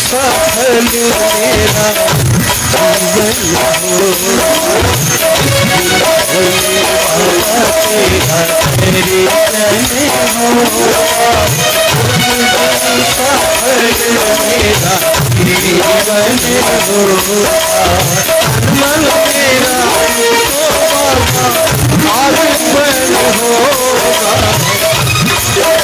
सफल मेरा जीवन हो तेरे चले हो सफल मेरा जीवन हो मन मेरा तो आगमन होगा चले हो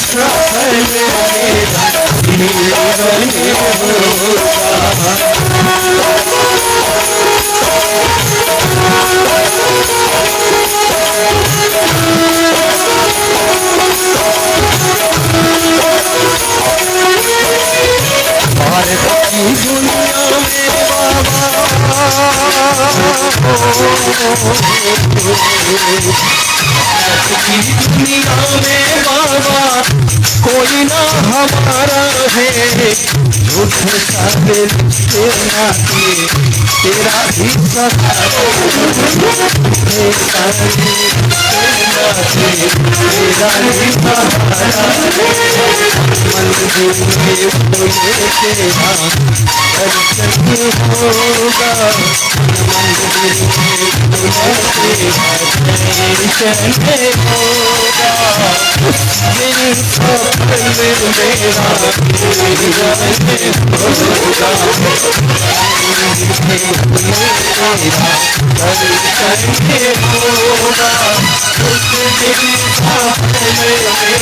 सफल मेरा जीवन भारत की दुनिया में बाबा भारत की दुनिया में बाबा कोई ना हमारा है झूठ साबित तेरा तेरा ही सहारा तेरा ही सहारा मंदिर में कोई तेरा दर्शन होगा मंदिर में कोई तेरा दर्शन होगा दिल सफल मेरा जीवन होगा दर्शन होगा उस दिल सफल मेरा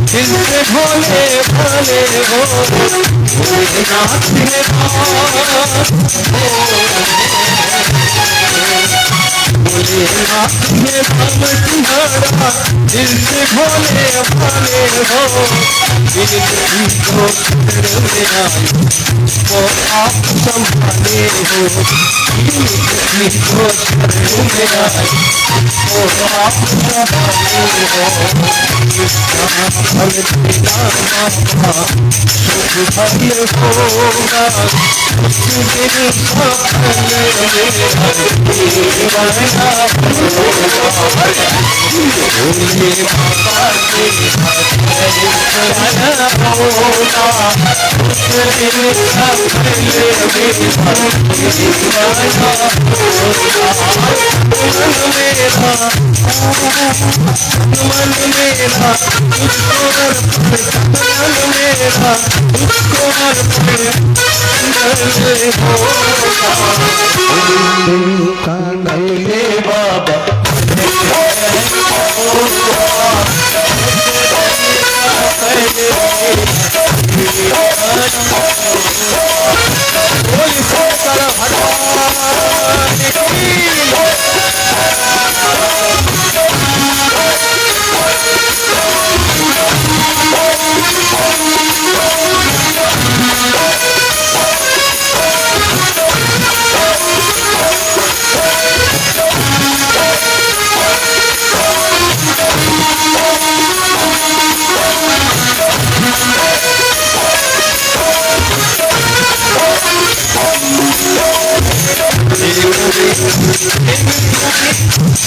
जिनसे भोले भोले हो भोलेनाथ है भोलेनाथ है हम तुम्हारा जिनसे भोले भोले हो जिनकी को में आए वो आप संभाले हो जिनकी को में आए वो आप संभाले हो हम तेरा माता सुख भले होगा दिल सफल मेरा जीवन भोले बाबा तेरा दर्शन होगा दिल सफल मेरा मन मेरा तुझको मन मेरा तुझको कांगले बाबा बोली शंकर भगवान की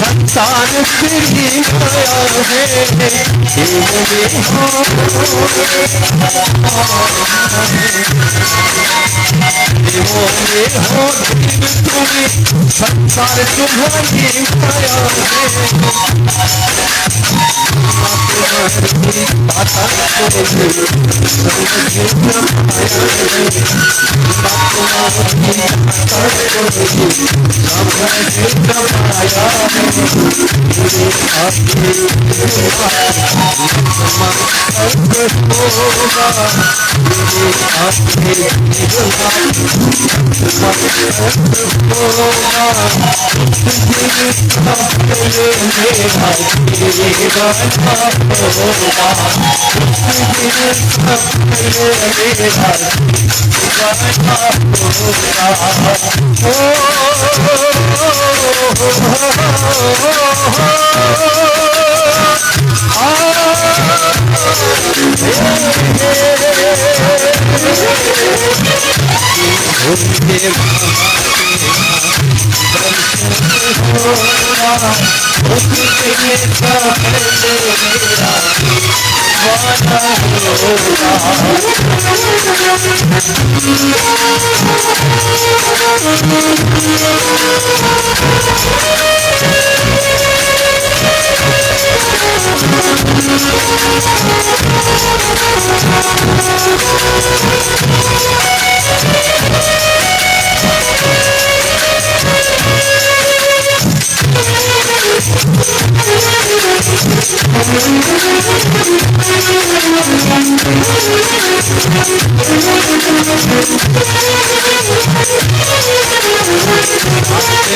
संतान तेरी माया है हो संसार तुम्हारी माया है पाता कोई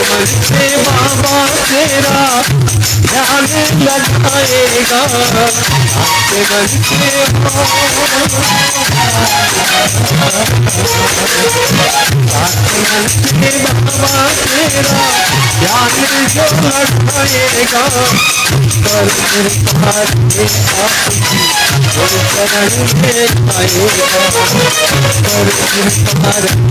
मन से बाबा तेरा ध्यान लगाएगा, आपके मन से बाबा तेरा ध्यान जो लगाएगा, पर आपकी शरण में आएगा, पर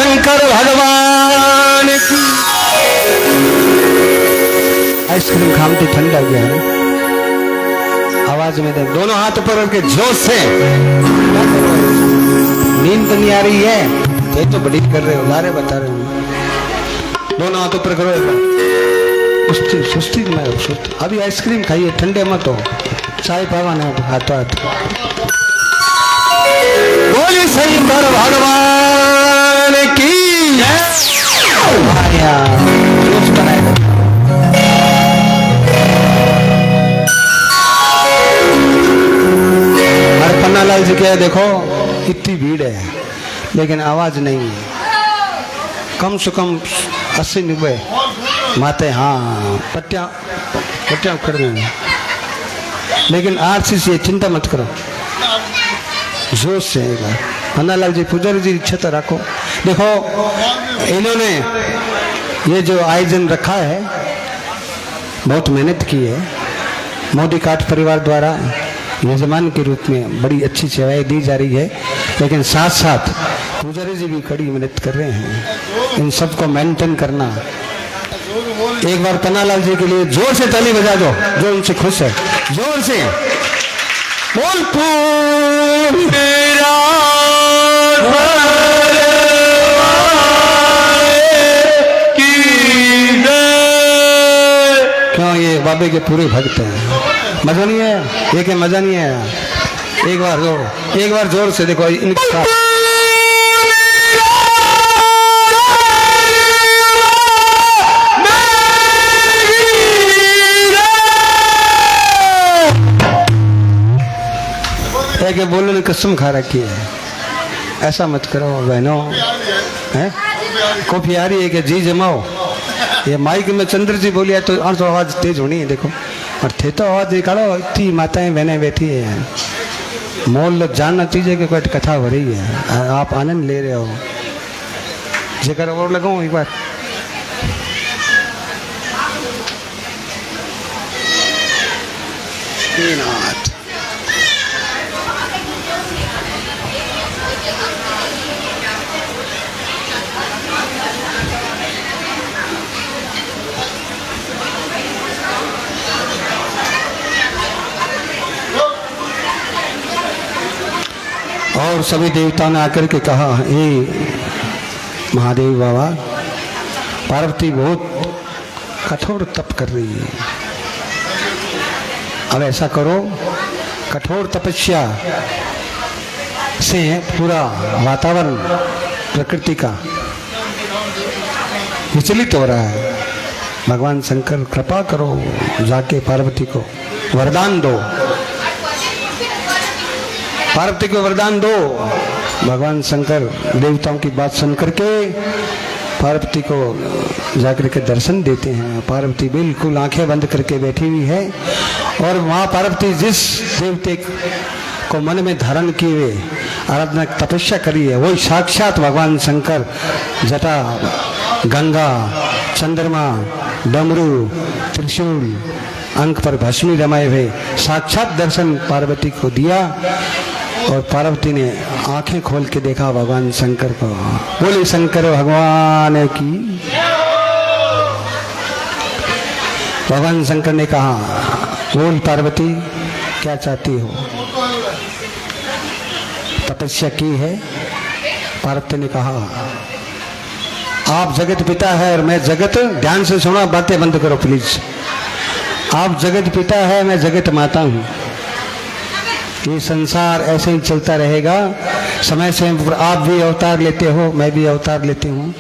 शंकर भगवान की। आइसक्रीम खामती ठंडा गया है, आवाज में दे, दोनों हाथ ऊपर करके जोश से। नींद तो नहीं आ रही है, ये तो बड़ी कर रहे हो, लारे बता रहे हो। दोनों हाथ ऊपर करो एक बार। सुस्ती सुस्ती में सुस्ती। अभी आइसक्रीम खाइए, ठंडे मत हो, चाय पावा ना हाथों हाथ। बोली शंकर भगवान की जोश बनाएगा। पन्नालाल जी क्या है, देखो इतनी भीड़ है लेकिन आवाज नहीं है। कम से कम 80-90 माते, हाँ पट्टियाँ कर देंगे, लेकिन आरसी से चिंता मत करो, जोश से एक बार। पन्नालाल जी पुजारी जी इच्छा तो रखो। देखो इन्होंने ये जो आयोजन रखा है बहुत मेहनत की है। मोदी काट परिवार द्वारा यजमान के रूप में बड़ी अच्छी सेवाएं दी जा रही है, लेकिन साथ साथ पुजारी जी भी कड़ी मेहनत कर रहे हैं इन सबको मेंटेन करना। एक बार पन्नालाल जी के लिए जोर से ताली बजा दो जो उनसे खुश है, जोर से बोल। क्यों, ये बाबे के पूरे भक्त हैं। मजा नहीं है, एक मजा नहीं है। एक बार जोर से देखो इनके साथ। एक बोलने ने कसम खा रखी है, ऐसा मत करो बहनों, हैं कॉफी आ रही है कि जी जमाओ। ये माइक में चंद्र जी बोलिया तो आवाज तेज होनी है, देखो और थे तो आवाज निकालो। इतनी माताएं बहनें बैठी है, मोल जानना चाहिए कि कोई कथा हो रही है, आप आनंद ले रहे हो। जेकर और लगाऊं एक बार। और सभी देवताओं ने आकर के कहा, हे महादेव बाबा, पार्वती बहुत कठोर तप कर रही है, अब ऐसा करो कठोर तपस्या से पूरा वातावरण प्रकृति का विचलित हो रहा है। भगवान शंकर कृपा करो, जाके पार्वती को वरदान दो, पार्वती को वरदान दो। भगवान शंकर देवताओं की बात सुन करके पार्वती को जाकर के दर्शन देते हैं। पार्वती बिल्कुल आंखें बंद करके बैठी हुई है और वहाँ पार्वती जिस देवते को मन में धारण किए हुए आराधना तपस्या करी है वही साक्षात भगवान शंकर जटा, गंगा, चंद्रमा, डमरू, त्रिशूल, अंक पर भस्मी रमाए हुए साक्षात दर्शन पार्वती को दिया और पार्वती ने आंखें खोल के देखा भगवान शंकर को। बोले शंकर भगवान की। भगवान शंकर ने कहा, बोल पार्वती क्या चाहती हो? तपस्या की है। पार्वती ने कहा, आप जगत पिता है और मैं जगत, ध्यान से सुनो, बातें बंद करो प्लीज। आप जगत पिता है, मैं जगत माता हूँ। ये संसार ऐसे ही चलता रहेगा, समय से आप भी अवतार लेते हो, मैं भी अवतार लेती हूँ।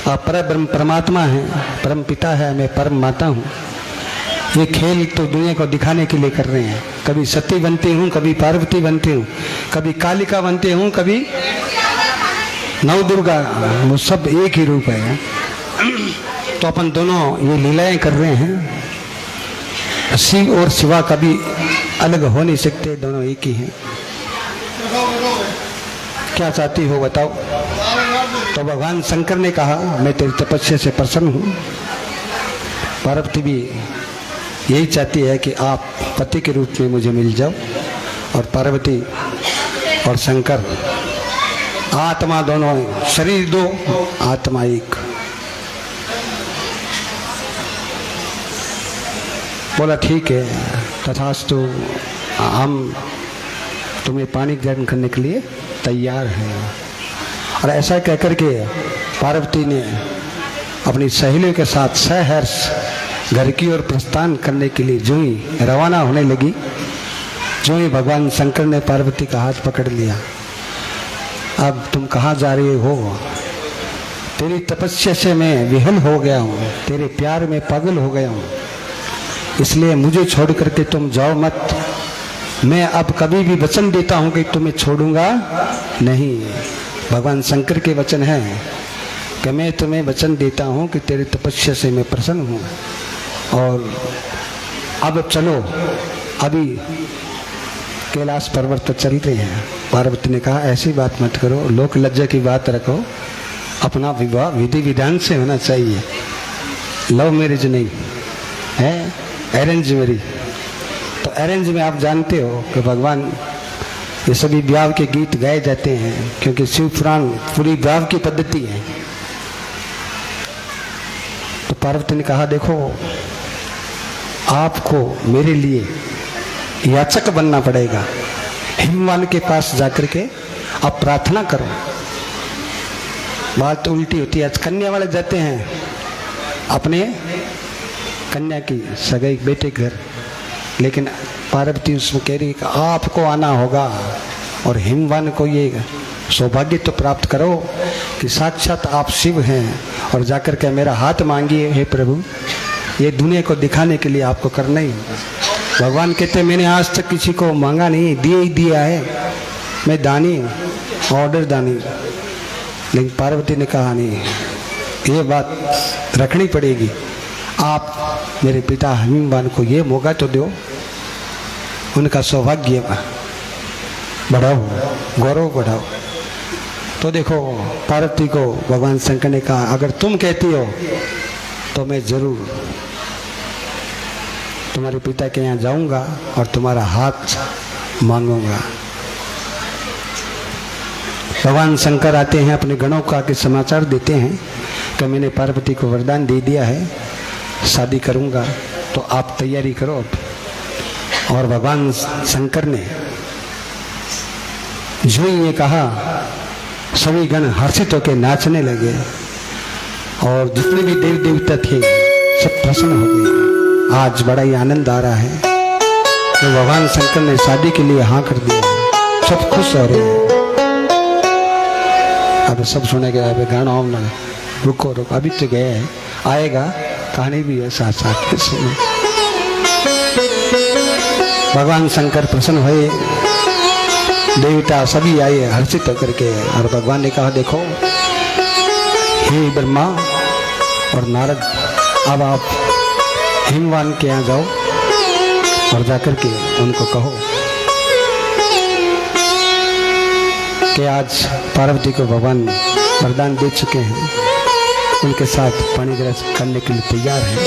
आप परम परमात्मा हैं, परम पिता है, मैं परम माता हूँ। ये खेल तो दुनिया को दिखाने के लिए कर रहे हैं। कभी सती बनती हूँ, कभी पार्वती बनती हूँ, कभी कालिका बनती हूँ, कभी नव दुर्गा, वो सब एक ही रूप है। तो अपन दोनों ये लीलाएं कर रहे हैं। शिव और शिवा कभी अलग हो नहीं सकते, दोनों एक ही हैं। क्या चाहती हो बताओ? तो भगवान शंकर ने कहा, मैं तेरी तपस्या से प्रसन्न हूँ। पार्वती भी यही चाहती है कि आप पति के रूप में मुझे मिल जाओ। और पार्वती और शंकर आत्मा दोनों, शरीर दो, आत्मा एक। बोला ठीक है, तथास्तु, हम तुम्हें पानी ग्रहण करने के लिए तैयार हैं। और ऐसा कहकर के पार्वती ने अपनी सहेलियों के साथ सहर्ष घर की ओर प्रस्थान करने के लिए जो ही रवाना होने लगी, जो ही भगवान शंकर ने पार्वती का हाथ पकड़ लिया। अब तुम कहाँ जा रही हो? तेरी तपस्या से मैं विहल हो गया हूँ, तेरे प्यार में पागल हो गया हूँ, इसलिए मुझे छोड़ करके तुम जाओ मत। मैं अब कभी भी वचन देता हूँ कि तुम्हें छोड़ूंगा नहीं। भगवान शंकर के वचन है कि मैं तुम्हें वचन देता हूँ कि तेरी तपस्या से मैं प्रसन्न हूँ, और अब चलो, अभी कैलाश पर्वत पर चल रहे हैं। पार्वती ने कहा ऐसी बात मत करो, लोक लज्जा की बात रखो, अपना विवाह विधि विधान से होना चाहिए, लव मैरिज नहीं है, अरेंज मैरिज। तो अरेंज में आप जानते हो कि भगवान ये सभी ब्याह के गीत गाए जाते हैं, क्योंकि शिव पुराण पूरी ब्याह की पद्धति है। तो पार्वती ने कहा देखो, आपको मेरे लिए याचक बनना पड़ेगा, हिमवान के पास जाकर के आप प्रार्थना करो। बात तो उल्टी होती है, आज कन्या वाले जाते हैं अपने कन्या की सगाई बेटे घर, लेकिन पार्वती उसमें कह रही कि आपको आना होगा और हिमवान को ये सौभाग्य तो प्राप्त करो कि साक्षात आप शिव हैं, और जाकर के मेरा हाथ मांगिए हे प्रभु। ये दुनिया को दिखाने के लिए आपको करना ही होगा। भगवान कहते मैंने आज तक किसी को मांगा नहीं, दिए ही दिया है, मैं दानी हूँ, ऑर्डर दानी। लेकिन पार्वती ने कहा नहीं, ये बात रखनी पड़ेगी, आप मेरे पिता हिमवान को ये मौका तो दो, उनका सौभाग्य बढ़ाओ, गौरव बढ़ाओ। तो देखो पार्वती को भगवान शंकर ने कहा अगर तुम कहती हो तो मैं जरूर तुम्हारे पिता के यहाँ जाऊंगा और तुम्हारा हाथ मांगूंगा। भगवान शंकर आते हैं, अपने गणों का के समाचार देते हैं कि मैंने पार्वती को वरदान दे दिया है, शादी करूंगा, तो आप तैयारी करो अब। और भगवान शंकर ने जो ये कहा, सभी गण हर्षित होकर नाचने लगे, और जितने भी देव देवता थे सब प्रसन्न हो गए। आज बड़ा ही आनंद आ रहा है तो भगवान शंकर ने शादी के लिए हाँ कर दिया, सब खुश हो रहे हैं। अब सब सुनेगा, अब गाना हम ना, रुको रुको, अभी तो गया है, आएगा, कहानी भी है साथ साथ सुनो। भगवान शंकर प्रसन्न हुए, देवता सभी आए हर्षित होकर के, और भगवान ने कहा देखो हे ब्रह्मा और नारद, अब आप हिमवान के यहाँ जाओ और जाकर के उनको कहो कि आज पार्वती को भगवान वरदान दे चुके हैं, उनके साथ पानी ग्रहण करने के लिए तैयार है।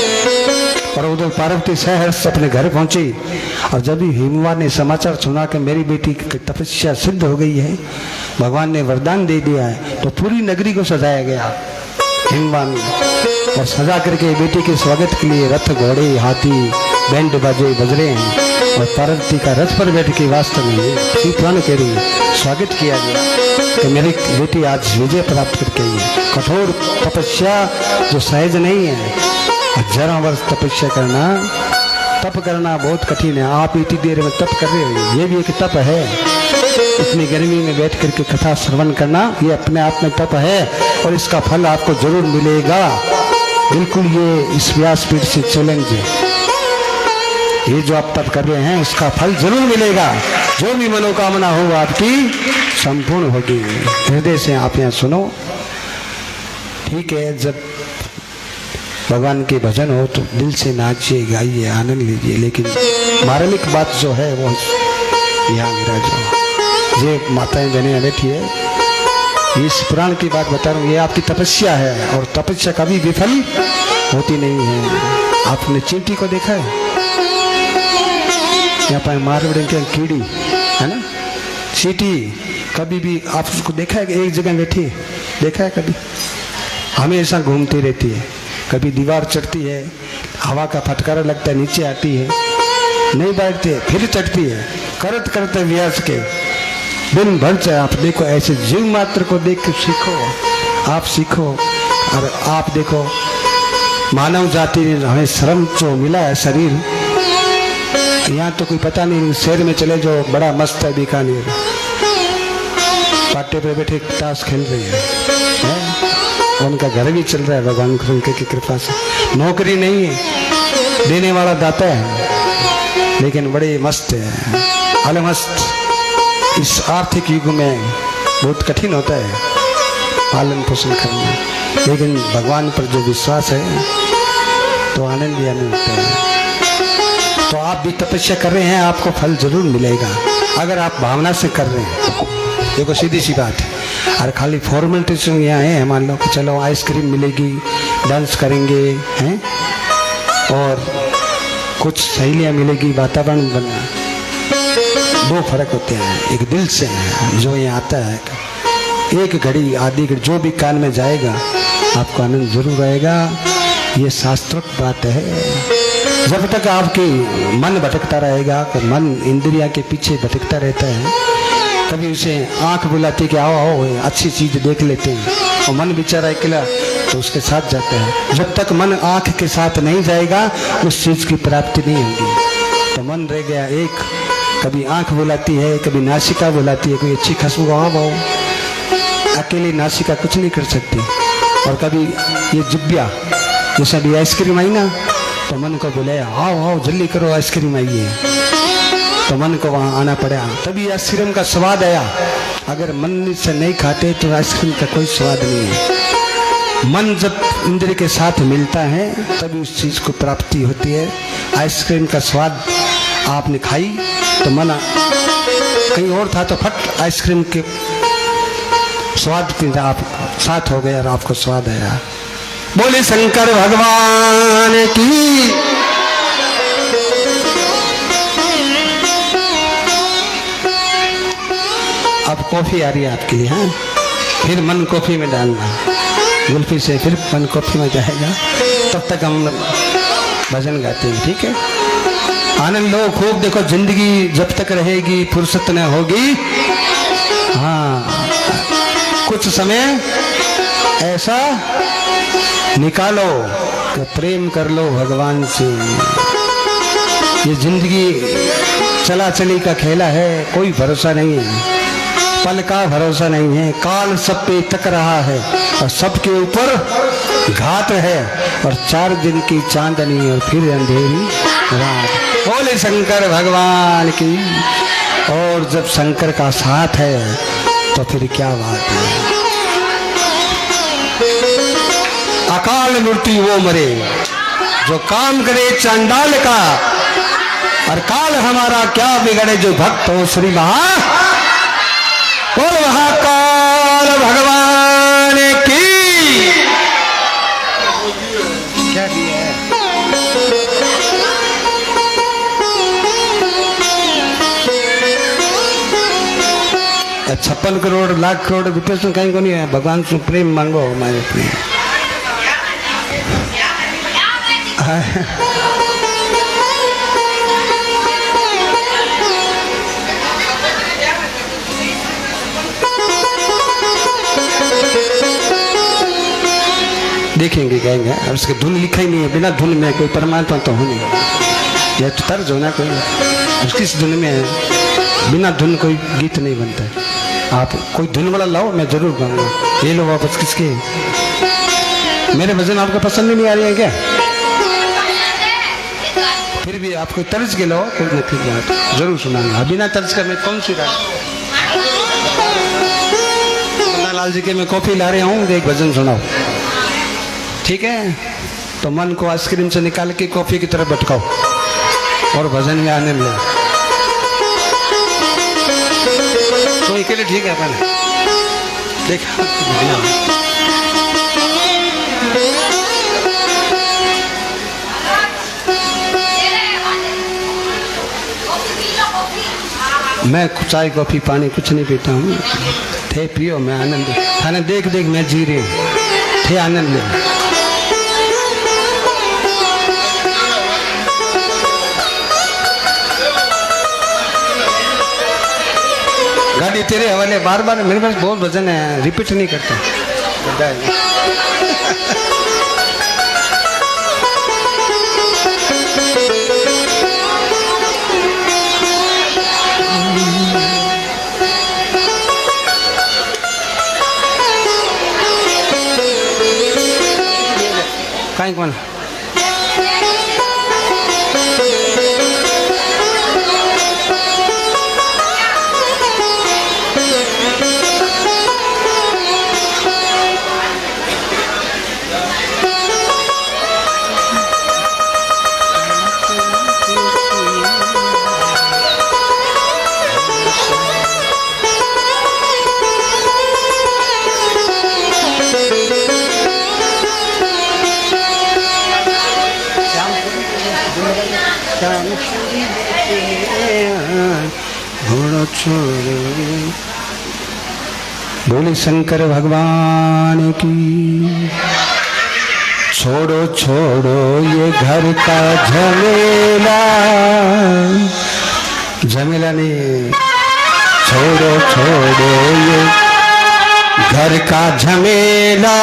और उधर पार्वती सहर्ष अपने घर पहुंची, और जब ही हिमवान ने समाचार सुना कि मेरी बेटी की तपस्या सिद्ध हो गई है, भगवान ने वरदान दे दिया है, तो पूरी नगरी को सजाया गया हिमवान, और सजा करके बेटी के स्वागत के लिए रथ घोड़े हाथी बैंड बाजे बज रहे हैं, और पार्वती का रथ पर बैठ के वास्तव में शिवपुराण कह रही स्वागत किया गया कि मेरी बेटी आज विजय प्राप्त करके आई है। कठोर तपस्या जो सहज नहीं है, 1000 वर्ष तपस्या करना, तप करना बहुत कठिन है। आप इतनी देर में तप कर रहे हो, ये भी एक तप है। इतनी गर्मी में बैठ करके कथा श्रवण करना, ये अपने आप में तप है, और इसका फल आपको जरूर मिलेगा। बिल्कुल ये इस व्यासपीठ से चैलेंज है, ये जो आप तप कर रहे हैं उसका फल जरूर मिलेगा। जो भी मनोकामना हो आपकी संपूर्ण होगी। हृदय से आप यहाँ सुनो, ठीक है। जब भगवान के भजन हो तो दिल से नाचिए, गाइए, आनंद लीजिए, लेकिन मार्मिक बात जो है वो यहाँ मेरा जो ये माताएं बहनें बैठी है, इस पुराण की बात बता रहा हूँ, ये आपकी तपस्या है, और तपस्या कभी विफल होती नहीं है। आपने चींटी को देखा है, यहाँ पर मारवाड़ी के कीड़ी है ना, चींटी कभी भी आप उसको देखा है कि एक जगह बैठी है? देखा है कभी? हमेशा घूमती रहती है, कभी दीवार चढ़ती है, हवा का फटकारा लगता है नीचे आती है, नहीं बैठती है, फिर चढ़ती है, करते करते व्यास के दिन भर चाहे। आप देखो ऐसे जीव मात्र को देख के सीखो, आप सीखो। और आप देखो मानव जाति ने हमें श्रम जो मिला है शरीर, यहाँ तो कोई पता नहीं, शहर में चले जो बड़ा मस्त है बीकानेर, पाटे पे बैठे ताश खेल रही है? उनका घर भी चल रहा है भगवान की कृपा से। नौकरी नहीं है, देने वाला दाता है, लेकिन बड़े मस्त है, अलमस्त। इस आर्थिक युग में बहुत कठिन होता है पालन पोषण करना, लेकिन भगवान पर जो विश्वास है तो आनंद ही आनंद होता है। तो आप भी तपस्या कर रहे हैं, आपको फल जरूर मिलेगा अगर आप भावना से कर रहे हैं। देखो सीधी सी बात है। और खाली फॉर्मेलिटी से यहाँ है, मान लो कि चलो आइसक्रीम मिलेगी, डांस करेंगे हैं, और कुछ सहेलियाँ मिलेगी, वातावरण बनना, दो फर्क होते हैं। एक दिल से है जो ये आता है, एक घड़ी आधी घड़ी जो भी कान में जाएगा आपको आनंद जरूर आएगा। ये शास्त्रोक्त बात है। जब तक आपके मन भटकता रहेगा, तो मन इंद्रिया के पीछे भटकता रहता है, कभी उसे आंख बुलाती कि आओ आओ अच्छी चीज देख लेते हैं, और मन बेचारा अकेला तो उसके साथ जाता है। जब तक मन आंख के साथ नहीं जाएगा उस चीज की प्राप्ति नहीं होगी। तो मन रह गया एक, कभी आंख बुलाती है, कभी नासिका बुलाती है, कोई अच्छी खुशबू आओ, अकेली नासिका कुछ नहीं कर सकती। और कभी ये जिब्बिया, जैसे अभी आइसक्रीम आई ना, तो मन को बुलाया आओ आओ जल्दी करो आइसक्रीम आई है, तो मन को वहाँ आना पड़ा, तभी आइसक्रीम का स्वाद आया। अगर मन से नहीं खाते तो आइसक्रीम का कोई स्वाद नहीं है। मन जब इंद्रिय के साथ मिलता है तभी उस चीज को प्राप्ति होती है। आइसक्रीम का स्वाद आपने खाई तो मन कहीं और था, तो फट आइसक्रीम के स्वाद के आप साथ हो गए और आपको स्वाद आया। बोले शंकर भगवान की। अब कॉफी आ रही है आपके लिए, हाँ, फिर मन कॉफी में डालना, जुल्फी से फिर मन कॉफी में जाएगा, तब तक हम भजन गाते हैं, ठीक है। आनंद लो खूब, देखो जिंदगी जब तक रहेगी फुर्सत न होगी। हाँ, कुछ समय ऐसा निकालो कि प्रेम कर लो भगवान से। ये जिंदगी चला चली का खेला है, कोई भरोसा नहीं है, पल का भरोसा नहीं है। काल सब पे तक रहा है और सबके ऊपर घात है, और 4 दिन की चांदनी और फिर अंधेरी रात। बोले शंकर भगवान की। और जब शंकर का साथ है तो फिर क्या बात है। अकाल मृत्यु वो मरे जो काम करे चांडाल का, और काल हमारा क्या बिगड़े जो भक्त हो श्री महा। और महाकाल भगवान की। क्या दिया है? 56 करोड़ लाख करोड़ रुपये से कहीं को नहीं है। भगवान से प्रेम मांगो हमारे प्रेम। देखेंगे गाएंगे, अब उसके धुन लिखा ही नहीं है। बिना धुन में कोई परमात्मा तो हो नहीं, यह तो तर्ज होना कोई। किस धुन में है, बिना धुन कोई गीत नहीं बनता है। आप कोई धुन वाला लाओ, मैं जरूर गाऊंगा। ये लो वापस किसके, मेरे भजन आपको पसंद नहीं आ रही है क्या? फिर भी आपको तर्ज के लो, कोई नहीं, फिर बात जरूर सुनाऊंगा। बिना तर्ज का मैं कौन सी राग, लाल जी के मैं कॉफी ला रहा हूँ, एक भजन सुनाओ, ठीक है। तो मन को आइसक्रीम से निकाल के कॉफी की तरफ भटकाओ और भजन में आने मिले तो इसके लिए ठीक है। अपन देखा मैं चाय कॉफी पानी कुछ नहीं पीता हूँ। थे पियो, मैं आनंद थाने देख देख मैं जी रही हूँ। थे आनंद ले। गाड़ी तेरे हवाले, बार बार मेरे पास बहुत वजन है, रिपीट नहीं करता। कहीं कौन घोड़ो छोड़ो। बोले शंकर भगवान की। छोड़ो छोड़ो ये घर का झमेला, झमेला नहीं, छोड़ो छोड़ो ये घर का झमेला,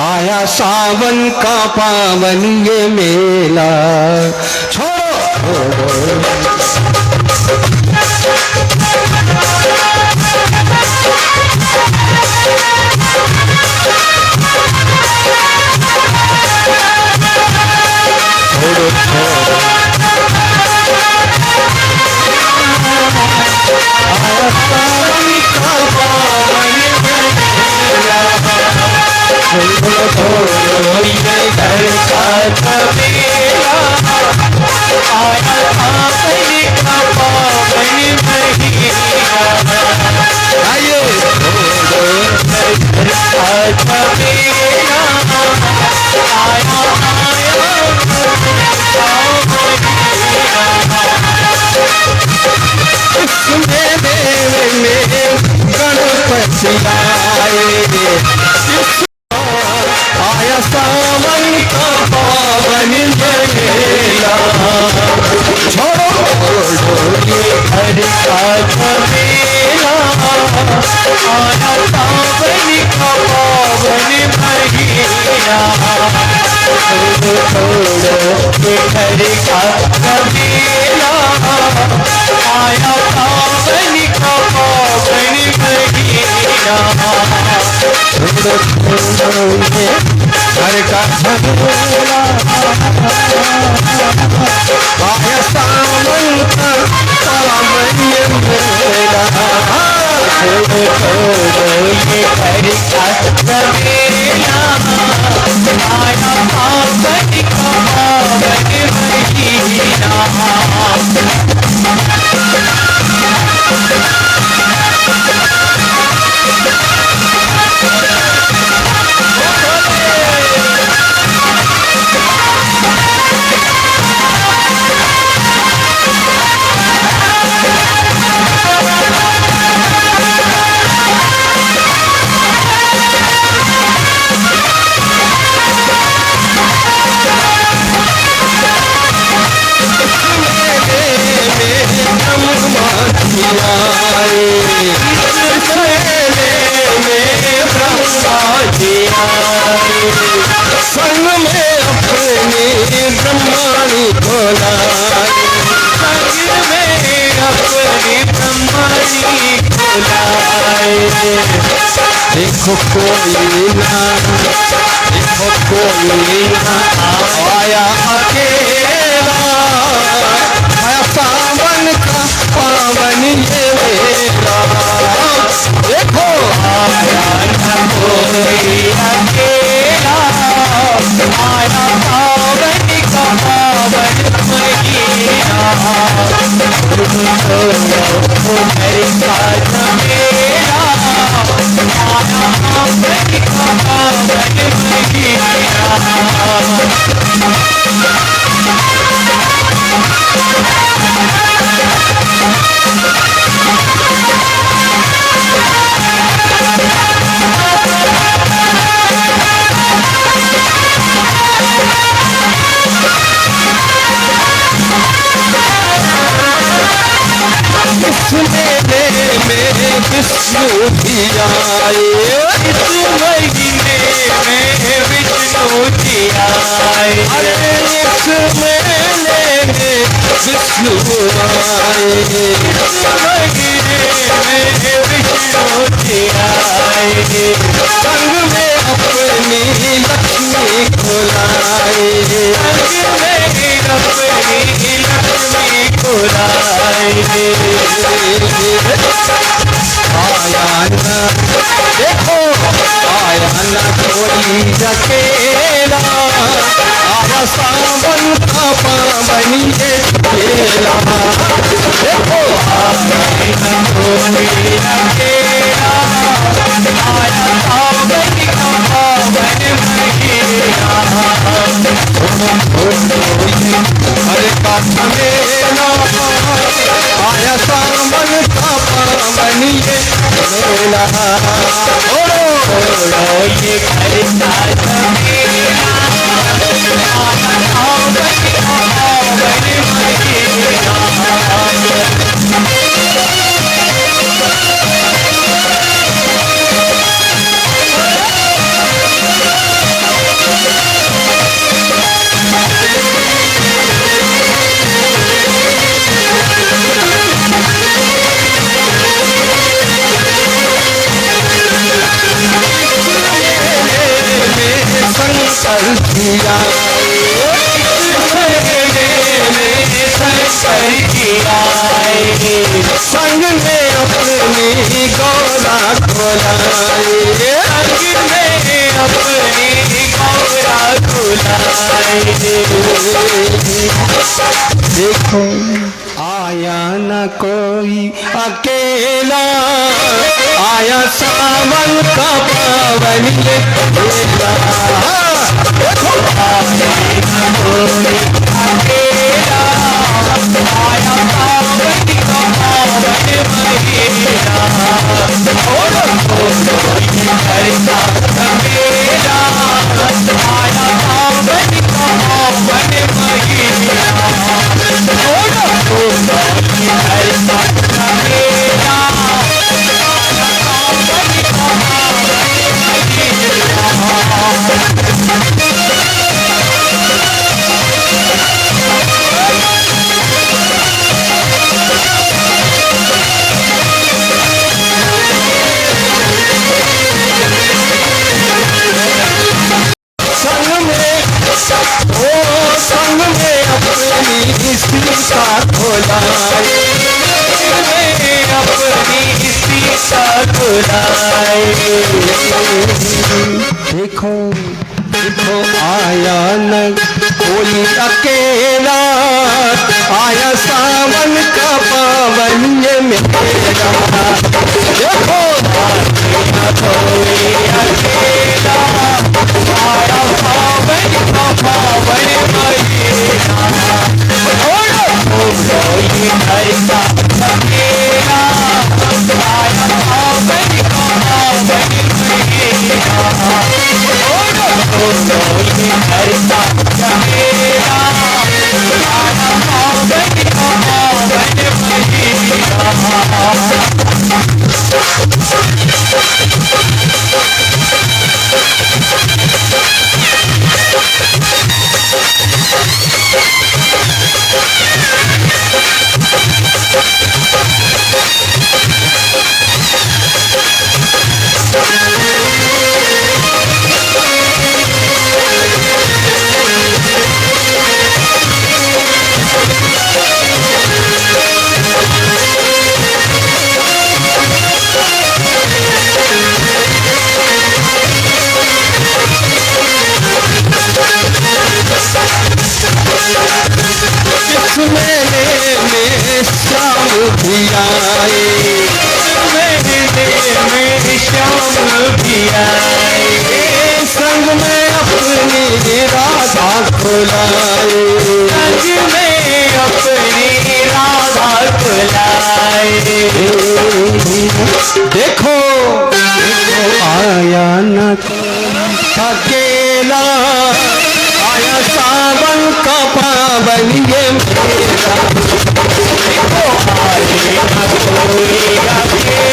आया सावन का पावन ये मेला। छोड़ो छोड़ो आया सावन का पावन मेला। छोड़ो ये घर का झमेला, आया सावन का पावन महीना। छोड़ो ये घर का झमेला, आया सावन का पावन महीना। छोड़ो छोड़ो ये घर का झमेला, आया सावन का पावन मेला। छोड़ो छोड़ो ये घर का झमेला, आया सावन का पावन महीना। संग में अपने ब्रह्माणी को लाए, संग में अपने ब्रह्माणी को लाए। देखो कोई ना, देखो कोई ना आया अकेला, आया सावन का पावन ये मेला। देखो आया ना कोई अकेला, आया सावन का पावन महीना। घर का झमेला, आया सावन का पावन महीना। में विष्णु जी आए, इस महीने में विष्णु जी आए, अरे इस मेले में विष्णु आए, इस महीने में विष्णु जी आए, संग में अपनी लक्ष्मी को लाए, संग में अपनी लक्ष्मी को लाए। आया ना देखो, आया ना कोई अकेला, आया सावन का पावन ये मेला, देखो आया ना कोई अकेला, आया सावन का पावन महीना, अरे का मेला, आया सावन का पावन ये मेला, ये करता मेला, आया सावन का पावन महीना। शंकर जी आए, संग में अपनी गौरा खोलाए, संग में अपनी गौरा खोलाए, देखो आया न कोई अकेला, आया सावन का पावन ये मेला, देखो आया न कोई अकेला, आया सावन का पावन महीना, और कोई करता मेला, आया सावन का पावन महीना, और कोई करता मेला, संग में अपनी सीता खोलाए, अपनी सीता खोलाए, देखो देखो आया न कोई अकेला, आया सावन का पावन ये मेला, देखो आया कोई अकेला, आया सावन का पावन महीना, और कोई करता मेला, आया सावन का पावन महीना, और कोई करता मेला, आया सावन का पावन महीना। भी आए, मेरे श्याम भी आए, संग में अपनी राधा को लाए, संग में अपनी राधा को लाए, देखो देखो आया न अकेला, आया सावन का पावन ये मेला, देखो आया न कोई अकेला,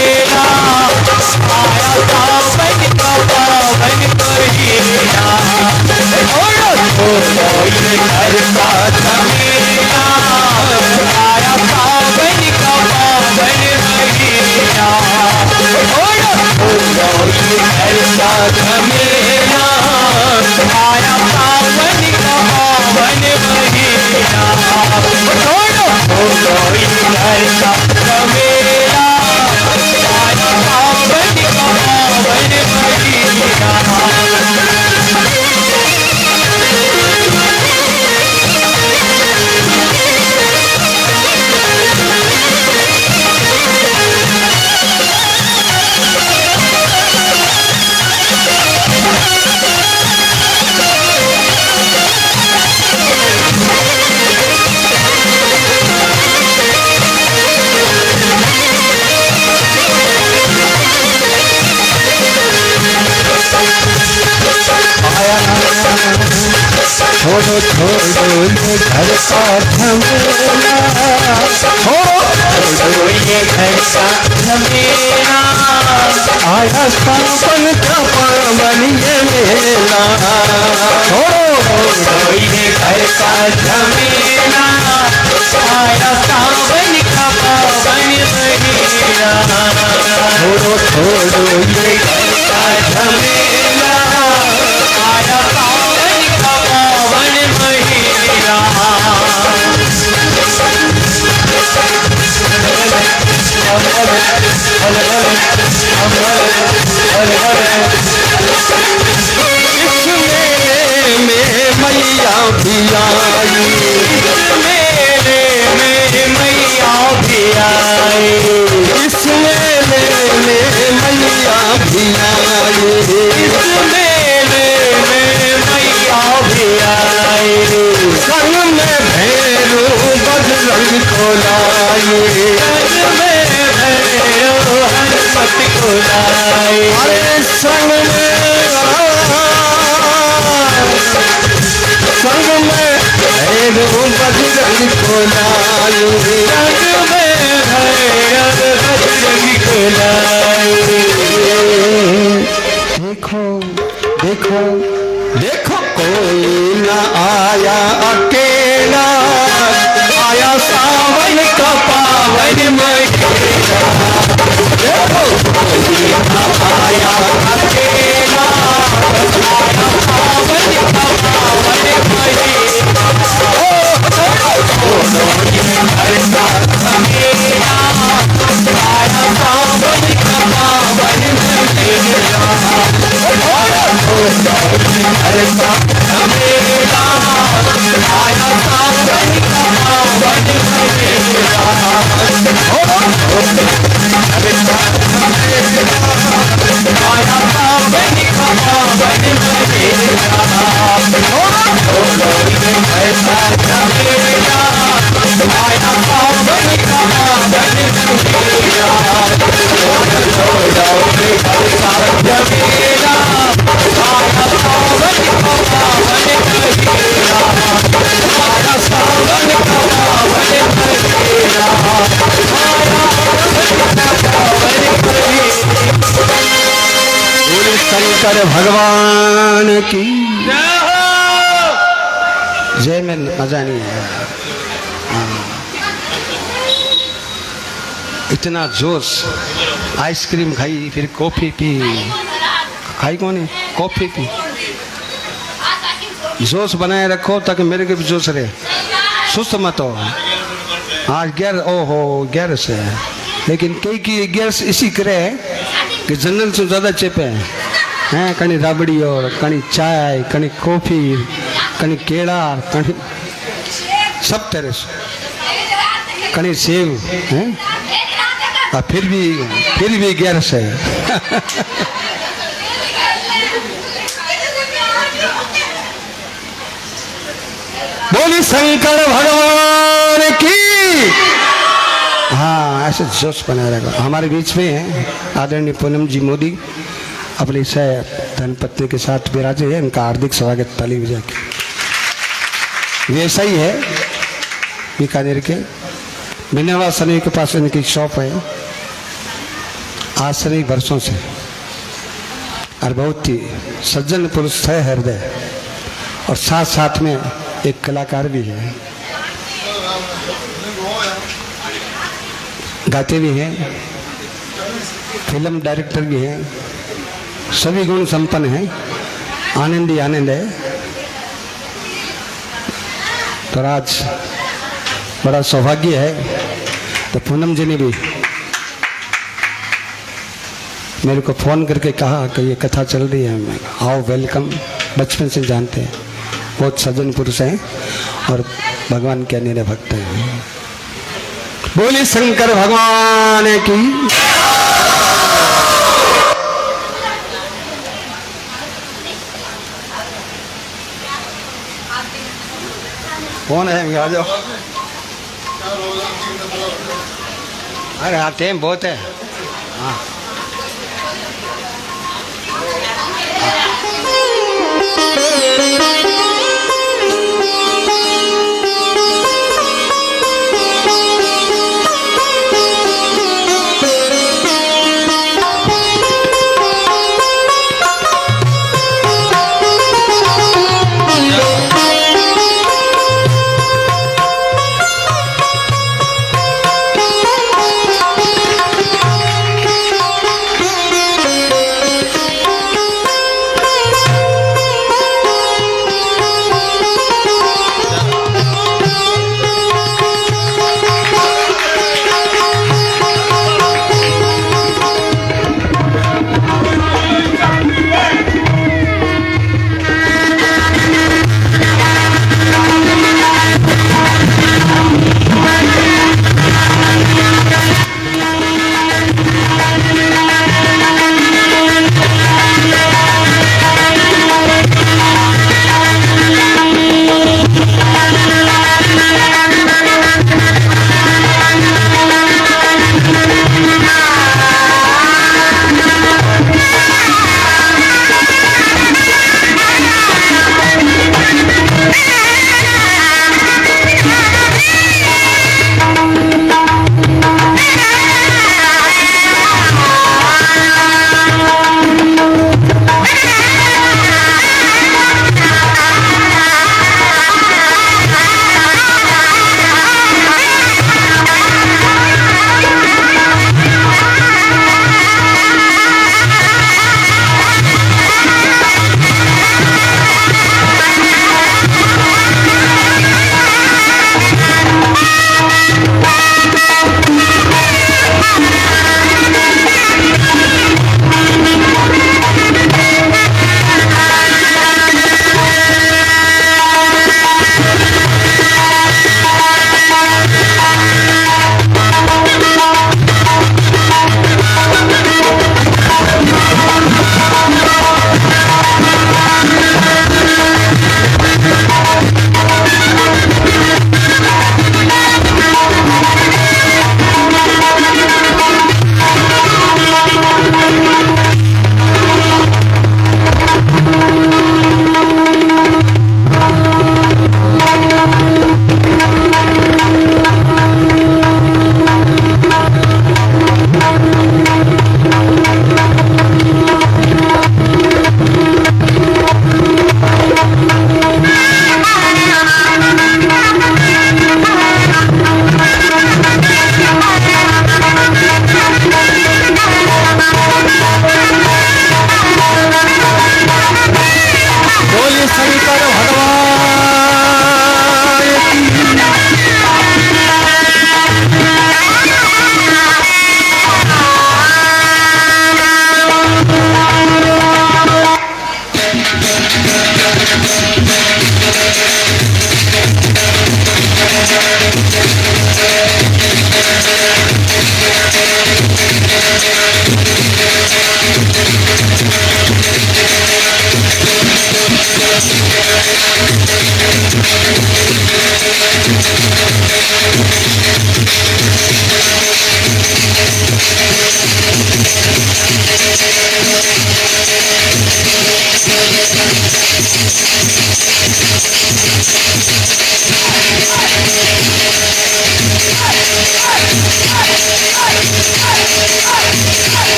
झमेला आया सावन का पावन महीना छोड़ो छोड़ो इधर का झमेला आया सावन का पावन महीना छोड़ो छोड़ो ये घर का झमेला छोड़ो छोड़ो ये घर का झमेला आया सावन का पावन ये मेला छोड़ो छोड़ो ये घर का झमेला आया सावन का पावन महीना छोड़ो छोड़ो ये घर का झमेला आया सावन का पावन महीना इस मेले में मैया भी आई मेले में मैया भी आई इस मेले में मैया भी आई इस मेले में मैया भी आई संग में भैरू बजरंग को लाए संग में भैरू हनुमत को लाए अरे संग में भैरू बजरंग को लाए संग में भैरू बजरंग को लाए देखो देखो देखो कोई न आया अकेला आया सावन का पावन महीना देखो कोई न आया अकेला आया सावन का पावन महीना आया सावन का पावन शंकर भगवान की जय में मजा नहीं है। इतना जोश आइसक्रीम खाई फिर कॉफी पी खाई कौन है कॉफी पी जोश बनाए रखो ताकि मेरे के भी जोश रहे सुस्त मत हो। आज गैर ओहो गैर से लेकिन कई की गैर इसी करे कि जनरल से ज़्यादा चेपे हैं कहीं राबड़ी और कहीं चाय कहीं कॉफी कहीं केड़ा कहीं सब तरह से कहीं सेब हैं और फिर भी गैस है। बोली शंकर भगवान की। हाँ ऐसे जोश बनाए रखा। हमारे बीच में है आदरणीय पूनम जी मोदी अपनी सह धर्मपत्नी के साथ विराजे हैं। इनका हार्दिक स्वागत ताली बजा के। वैसा ही है बीकानेर के मीनावा सनी के पास इनकी शॉप है आज से नहीं वर्षों से और बहुत ही सज्जन पुरुष है हृदय और साथ साथ में एक कलाकार भी है गाते भी हैं फिल्म डायरेक्टर भी हैं सभी गुण संपन्न है, आनंद ही आनंद है। तो आज बड़ा सौभाग्य है। तो पूनम जी ने भी मेरे को फ़ोन करके कहा कि ये कथा चल रही है, मैं आओ वेलकम, बचपन से जानते हैं, बहुत सज्जन पुरुष हैं और भगवान के अनिरे भक्त हैं। बोले शंकर भगवान की। कौन है? आ जाओ। अरे हाँ, टाइम बहुत है। हाँ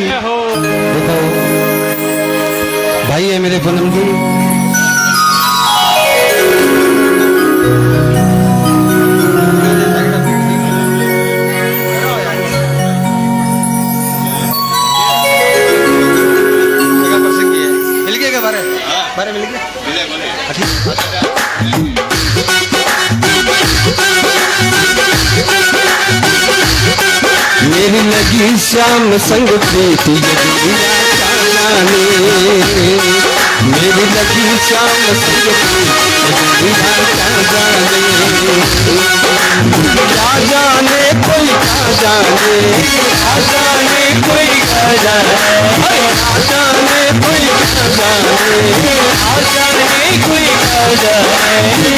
देखो भाई है मेरे पूनम जी, मिल गया बारे बारे मिल गया। मेरी लगी श्याम संग प्रीति जाने, मेरी लगी श्याम संग प्रीति जाने, क्या जाने कोई क्या जाने, क्या जाने कोई क्या जाने, क्या जाने कोई क्या जाने, क्या जाने कोई क्या जाने,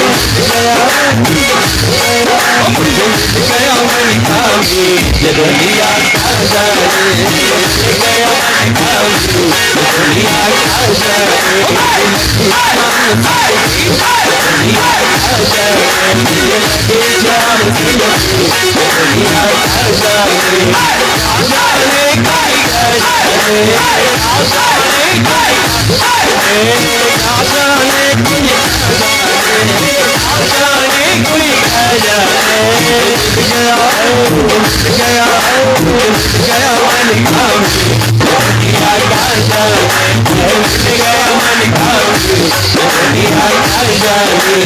गया मन खामी जगलिया क्या जाने, गया मन खामी जगलिया क्या जाने,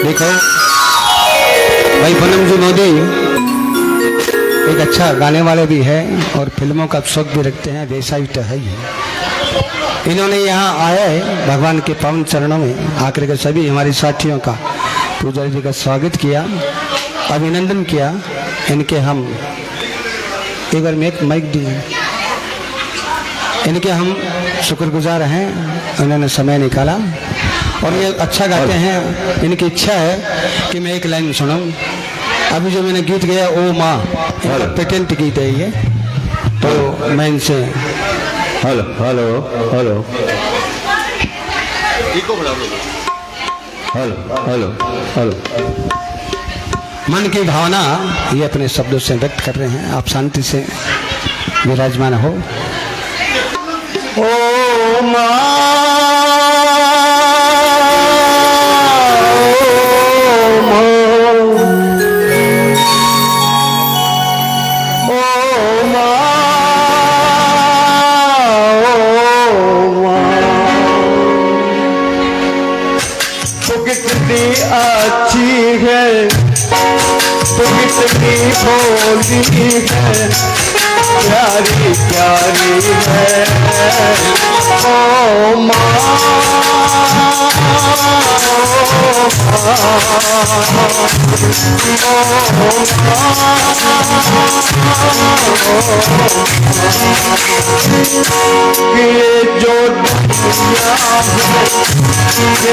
देखो भाई पूनम जी मोदी एक अच्छा गाने वाले भी है और फिल्मों का शौक भी रखते हैं, वैसा ही तो है ही। इन्होंने यहाँ आया है भगवान के पावन चरणों में आकर के सभी हमारे साथियों का पूजा जी का स्वागत किया, अभिनंदन किया। इनके हम एक बार माइक दिए, इनके हम शुक्रगुजार हैं, उन्होंने समय निकाला और ये अच्छा गाते हैं। इनकी इच्छा है कि मैं एक लाइन सुनाऊं। अभी जो मैंने गीत गाया ओ माँ, पेटेंट गीत है ये, तो मैं इनसे hello hello hello hello hello hello मन की भावना ये अपने शब्दों से व्यक्त कर रहे हैं। आप शांति से विराजमान हो। ओ माँ अच्छी है तो कितनी भोली है, प्यारी प्यारी है ओ माँ ये जो दुनिया है ये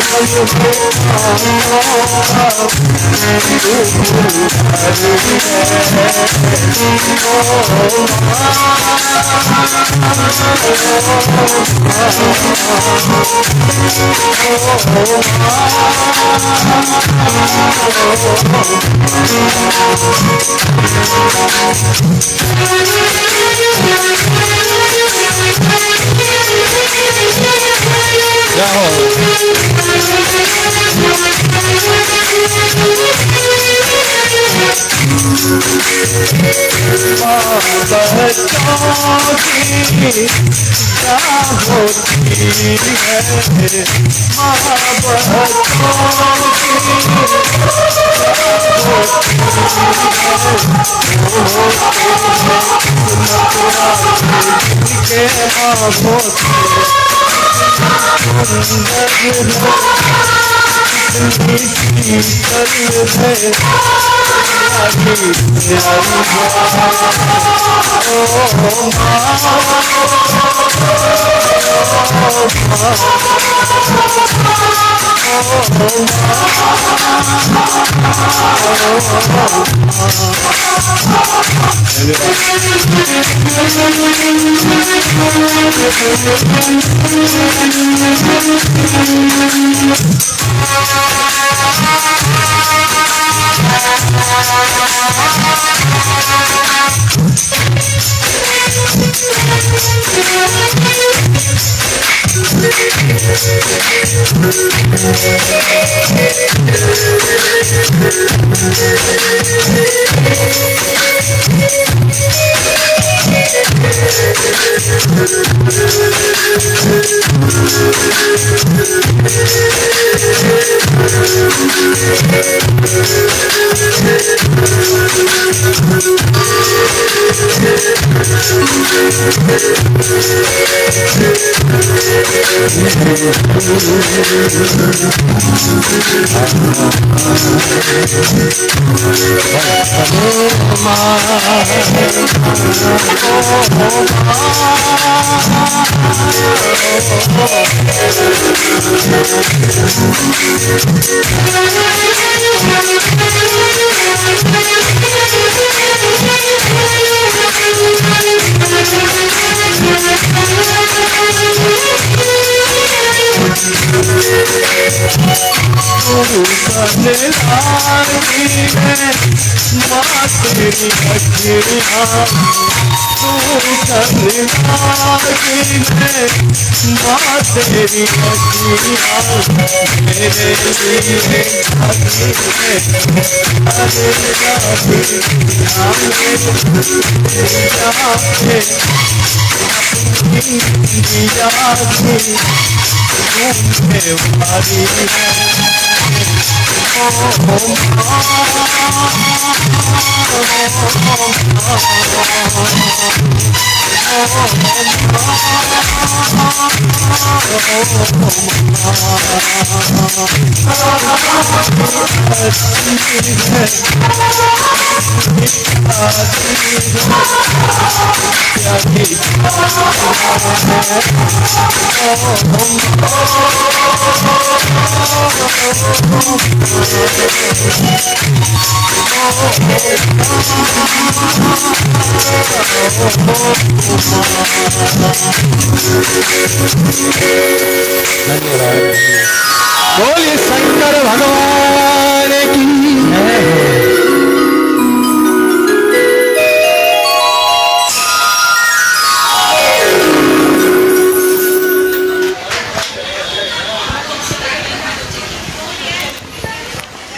बोलिए शंकर भगवान की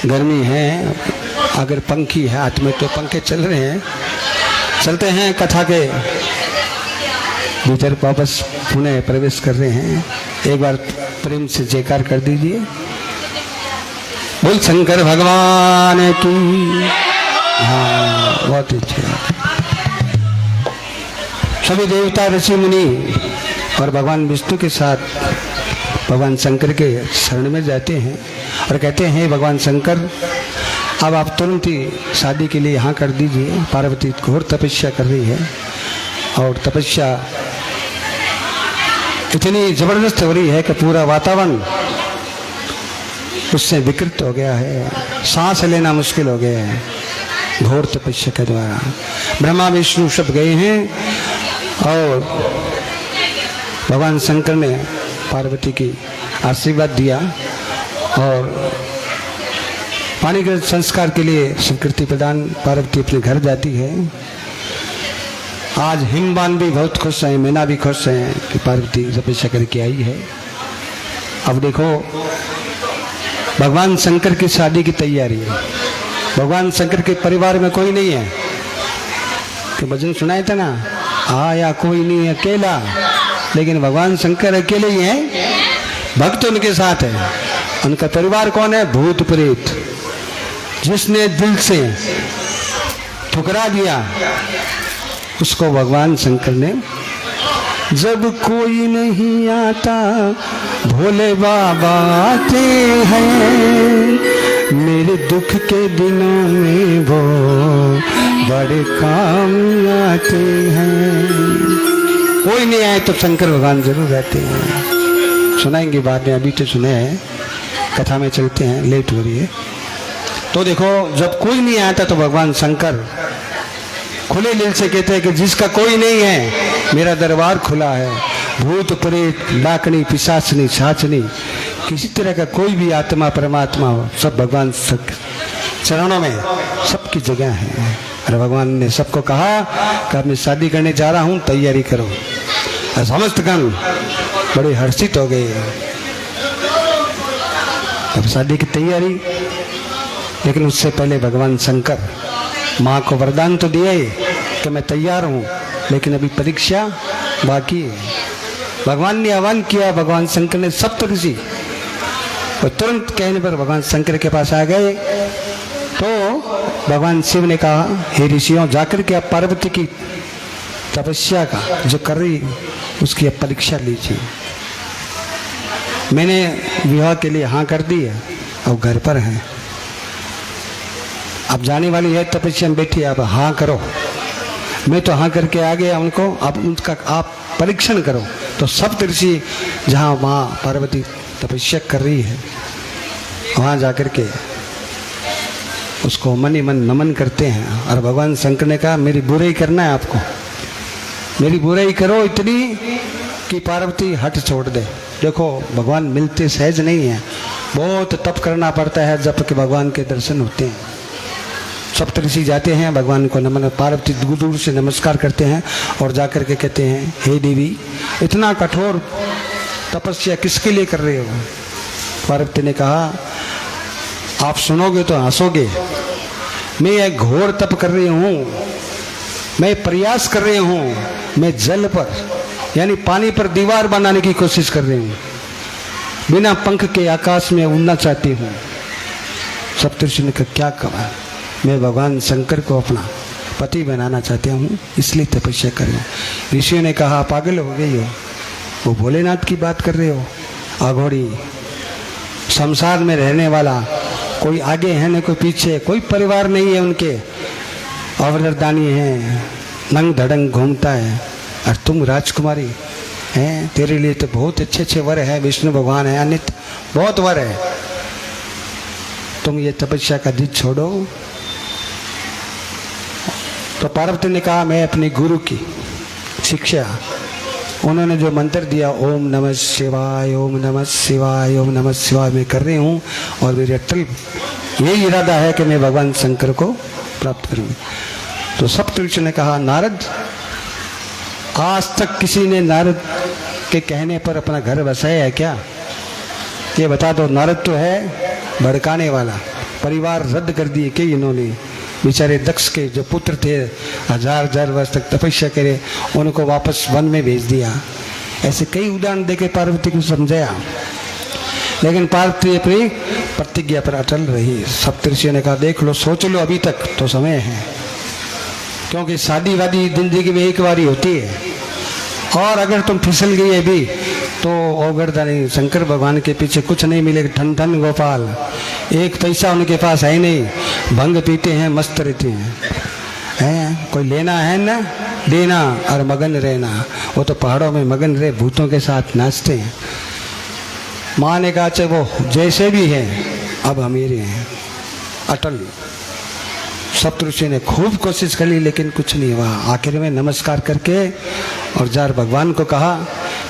गर्मी है, अगर पंखी है हाथ में तो पंखे चल रहे हैं। चलते हैं कथा के भीतर, वापस पुणे प्रवेश कर रहे हैं। एक बार प्रेम से जयकार कर दीजिए। बोल शंकर भगवान की। हाँ बहुत अच्छा। सभी देवता ऋषि मुनि और भगवान विष्णु के साथ भगवान शंकर के शरण में जाते हैं और कहते हैं भगवान शंकर अब आप तुरंत ही शादी के लिए हाँ कर दीजिए। पार्वती घोर तपस्या कर रही है और तपस्या इतनी जबरदस्त हो रही है कि पूरा वातावरण उससे विकृत हो गया है, सांस लेना मुश्किल हो गया है घोर तपस्या के द्वारा। ब्रह्मा विष्णु सब गए हैं और भगवान शंकर ने पार्वती की आशीर्वाद दिया और पानी के संस्कार के लिए स्वीकृति प्रदान पार्वती अपने घर जाती है। आज हिमवान भी बहुत खुश हैं, मीना भी खुश हैं कि पार्वती तपस्या करके आई है। अब देखो भगवान शंकर की शादी की तैयारी है। भगवान शंकर के परिवार में कोई नहीं है कि भजन सुनाए थे ना, आया कोई नहीं है अकेला, लेकिन भगवान शंकर अकेले ही हैं, भक्त उनके साथ है। उनका परिवार कौन है? भूत प्रेत। जिसने दिल से ठुकरा दिया उसको भगवान शंकर ने, जब कोई नहीं आता भोले बाबा आते हैं, मेरे दुख के दिनों में वो बड़े काम आते हैं। कोई नहीं आए तो शंकर भगवान जरूर रहते हैं। सुनाएंगे बाद में, अभी तो सुने हैं, कथा में चलते हैं, लेट हो रही है। तो देखो जब कोई नहीं आता तो भगवान शंकर खुले दिल से कहते हैं कि जिसका कोई नहीं है मेरा दरबार खुला है। भूत प्रेत डाकनी पिशाचनी छाछनी किसी तरह का कोई भी आत्मा परमात्मा हो, सब भगवान चरणों में सबकी जगह है। और भगवान ने सबको कहा कि अब मैं शादी करने जा रहा हूँ, तैयारी करो। और समस्त गण बड़े हर्षित हो गए। अब शादी की तैयारी, लेकिन उससे पहले भगवान शंकर माँ को वरदान तो दिए कि मैं तैयार हूँ, लेकिन अभी परीक्षा बाकी है। भगवान ने आह्वान किया, भगवान शंकर ने सप्तऋषि और तुरंत कहने पर भगवान शंकर के पास आ गए। तो भगवान शिव ने कहा, हे ऋषियों, जाकर के आप पार्वती की तपस्या का जो कर रही उसकी अब परीक्षा लीजिए। मैंने विवाह के लिए हाँ कर दी है, अब घर पर हैं, अब जाने वाली है तपस्या में बैठी, अब हाँ करो। मैं तो हाँ करके आ गया उनको, अब उनका आप परीक्षण करो। तो सप्तऋषि जहाँ माँ पार्वती तपस्या कर रही है वहाँ जाकर के उसको मन ही मन नमन करते हैं। और भगवान शंकर ने कहा, मेरी बुराई करना है आपको, मेरी बुराई करो इतनी कि पार्वती हट छोड़ दे। देखो भगवान मिलते सहज नहीं है, बहुत तप करना पड़ता है जब कि भगवान के दर्शन होते हैं। सप्तऋषि जाते हैं, भगवान को नमन, पार्वती दूर दूर से नमस्कार करते हैं और जाकर के कहते हैं, हे देवी, इतना कठोर तपस्या किसके लिए कर रहे हो? पार्वती ने कहा, आप सुनोगे तो हंसोगे। मैं एक घोर तप कर रही हूँ, मैं प्रयास कर रही हूँ, मैं जल पर यानी पानी पर दीवार बनाने की कोशिश कर रही हूँ, बिना पंख के आकाश में उड़ना चाहती हूँ। सप्तऋषि ने कहा, क्या कहा? मैं भगवान शंकर को अपना पति बनाना चाहती हूँ, इसलिए तपस्या कर रही हूँ। ऋषियों ने कहा, पागल हो गई हो, वो भोलेनाथ की बात कर रहे हो? अघोरी संसार में रहने वाला, कोई आगे है न कोई पीछे, कोई परिवार नहीं है उनके, अवरदानी है, नंग धड़ंग घूमता है, और तुम राजकुमारी हैं, तेरे लिए तो बहुत अच्छे अच्छे वर है, विष्णु भगवान है, अनित बहुत वर है, तुम ये तपस्या का जिद छोड़ो। तो पार्वती ने कहा, मैं अपने गुरु की शिक्षा, उन्होंने जो मंत्र दिया, ओम नमः शिवाय, ओम नमः शिवाय, ओम नमः शिवाय, मैं कर रही हूँ और मेरे अटल यही इरादा है कि मैं भगवान शंकर को प्राप्त करूँगी। तो सप्तऋषि ने कहा, नारद, आज तक किसी ने नारद के कहने पर अपना घर बसाया है क्या? ये बता दो। नारद तो है भड़काने वाला, परिवार रद्द कर दिए कि इन्होंने, बेचारे दक्ष के जो पुत्र थे, हजार वर्ष तक तपस्या करे, उनको वापस वन में भेज दिया। ऐसे कई उदाहरण देके पार्वती को समझाया, लेकिन पार्वती अपनी प्रतिज्ञा पर अटल रही। सप्तऋषियों ने कहा, देख लो, सोच लो, अभी तक तो समय है, क्योंकि शादी वादी जिंदगी में एक बार ही होती है। और अगर तुम फिसल गई अभी तो ओगरदानी शंकर भगवान के पीछे कुछ नहीं मिलेगा। धन धन गोपाल, एक पैसा उनके पास है नहीं, भंग पीते हैं, मस्त रहते हैं, कोई लेना है ना देना और मगन रहना। वो तो पहाड़ों में मगन रहे, भूतों के साथ नाचते हैं। माँ ने कहा चाहे वो जैसे भी हैं अब हमीरे हैं, अटल। सप्तऋषि ने खूब कोशिश कर ली लेकिन कुछ नहीं हुआ। आखिर में नमस्कार करके और जार भगवान को कहा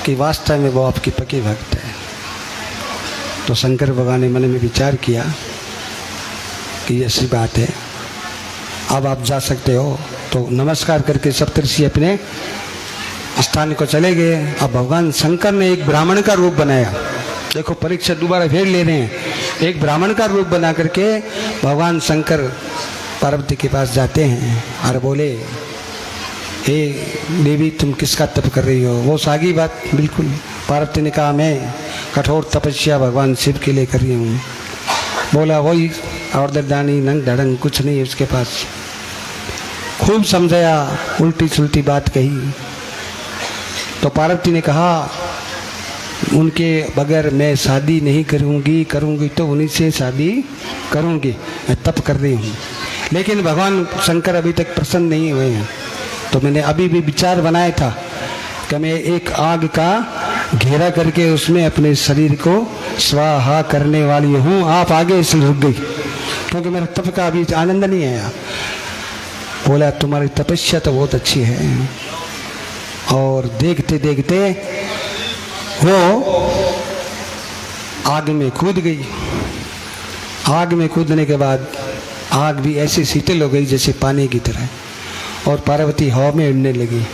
कि वास्तव में वो आपकी पक्की भक्त है। तो शंकर भगवान ने मन में विचार किया कि ऐसी बात है, अब आप जा सकते हो। तो नमस्कार करके सप्तऋषि अपने स्थान को चले गए। अब भगवान शंकर ने एक ब्राह्मण का रूप बनाया। देखो परीक्षा दोबारा फिर ले रहे हैं। एक ब्राह्मण का रूप बना करके भगवान शंकर पार्वती के पास जाते हैं और बोले, हे देवी तुम किसका तप कर रही हो? वो सागी बात बिल्कुल। पार्वती ने कहा मैं कठोर तपस्या भगवान शिव के लिए कर रही हूँ। बोला वही और दानी नंग धड़ंग कुछ नहीं है उसके पास। खूब समझाया, उल्टी सुल्टी बात कही। तो पार्वती ने कहा उनके बगैर मैं शादी नहीं करूँगी तो उन्हीं से शादी करूँगी, मैं तप कर रही हूँ। लेकिन भगवान शंकर अभी तक प्रसन्न नहीं हुए हैं। तो मैंने अभी भी विचार बनाया था कि मैं एक आग का घेरा करके उसमें अपने शरीर को स्वाहा करने वाली हूँ। आप आगे इसलिए रुक गई क्योंकि मेरा तप का अभी आनंद नहीं आया। बोला तुम्हारी तपस्या तो बहुत अच्छी है। और देखते देखते वो आग में कूद गई। आग में कूदने के बाद आग भी ऐसी शीतल हो गई जैसे पानी की तरह और पार्वती हवा में उड़ने लगी।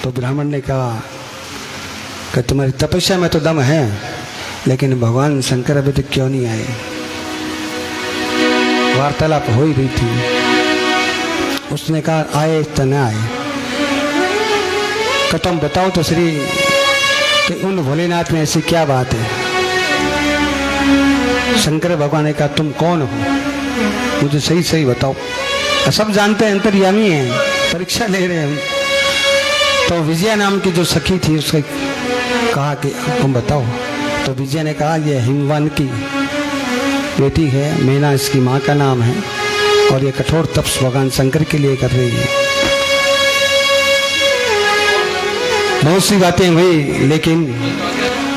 तो ब्राह्मण ने कहा कि तुम्हारी तपस्या में तो दम है लेकिन भगवान शंकर अभी तक क्यों नहीं आए? वार्तालाप हो ही रही थी। उसने कहा आए तो न आए, कि तुम बताओ तो श्री कि उन भोलेनाथ में ऐसी क्या बात है? शंकर भगवान ने कहा तुम कौन हो, मुझे सही सही बताओ। सब जानते हैं अंतर्यामी हैं, परीक्षा ले रहे हैं। तो विजया नाम की जो सखी थी उसने कहा कि तुम बताओ। तो विजय ने कहा ये हिमवान की बेटी है, मीना इसकी माँ का नाम है और ये कठोर तपस भगवान शंकर के लिए कर रही है। बहुत सी बातें हुई लेकिन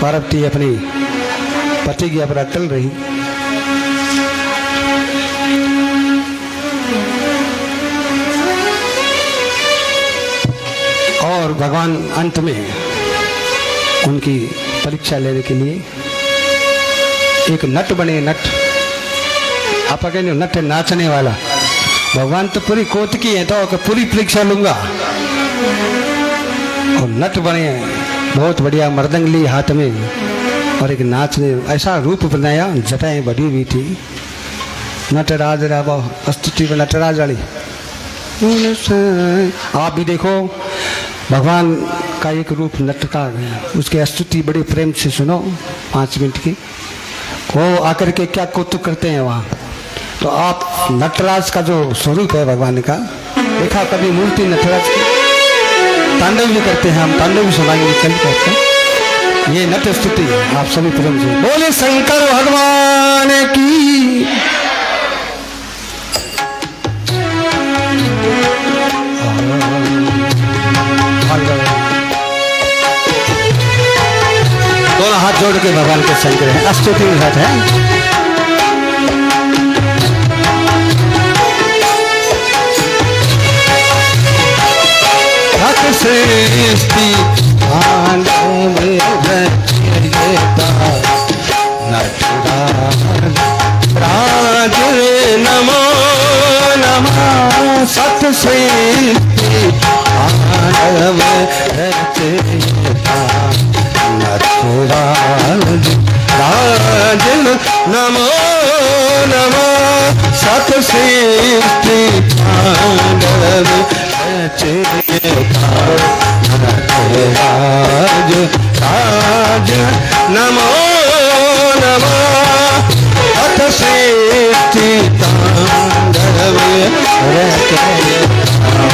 पार्वती अपनी पति की पर अटल रही। और भगवान अंत में उनकी परीक्षा लेने के लिए एक नट बने। नट आप कहते नट नाचने वाला। भगवान तो पूरी कोट की है तो पूरी परीक्षा लूंगा। और नट बने, बहुत बढ़िया मर्दंग ली हाथ में और एक नाचने ऐसा रूप बनाया, जटाएं बढ़ी हुई थी। नटराज राबा स्तुति नटराज वाली। आप भी देखो भगवान का एक रूप नट का, उसकी स्तुति बड़ी प्रेम से सुनो 5 मिनट की। वो आकर के क्या कौतुक करते हैं वहाँ। तो आप नटराज का जो स्वरूप है भगवान का देखा कभी मूर्ति नटराज की? तांडव भी करते हैं, हम तांडव भी सुनाएंगे कल करते हैं। ये नट स्तुति आप सभी प्रेम से बोले शंकर भगवान की। दोनों हाथ जोड़ के भगवान के शंकर हैं, स्तुति के साथ है। सृष्टि राज नमो नमः सत सृष्टि आनव रचयिता नटराज राज नमो नमः सत सृष्टि आनव राज राज नमो नमः अथ सृष्टि तांडव रचयिता।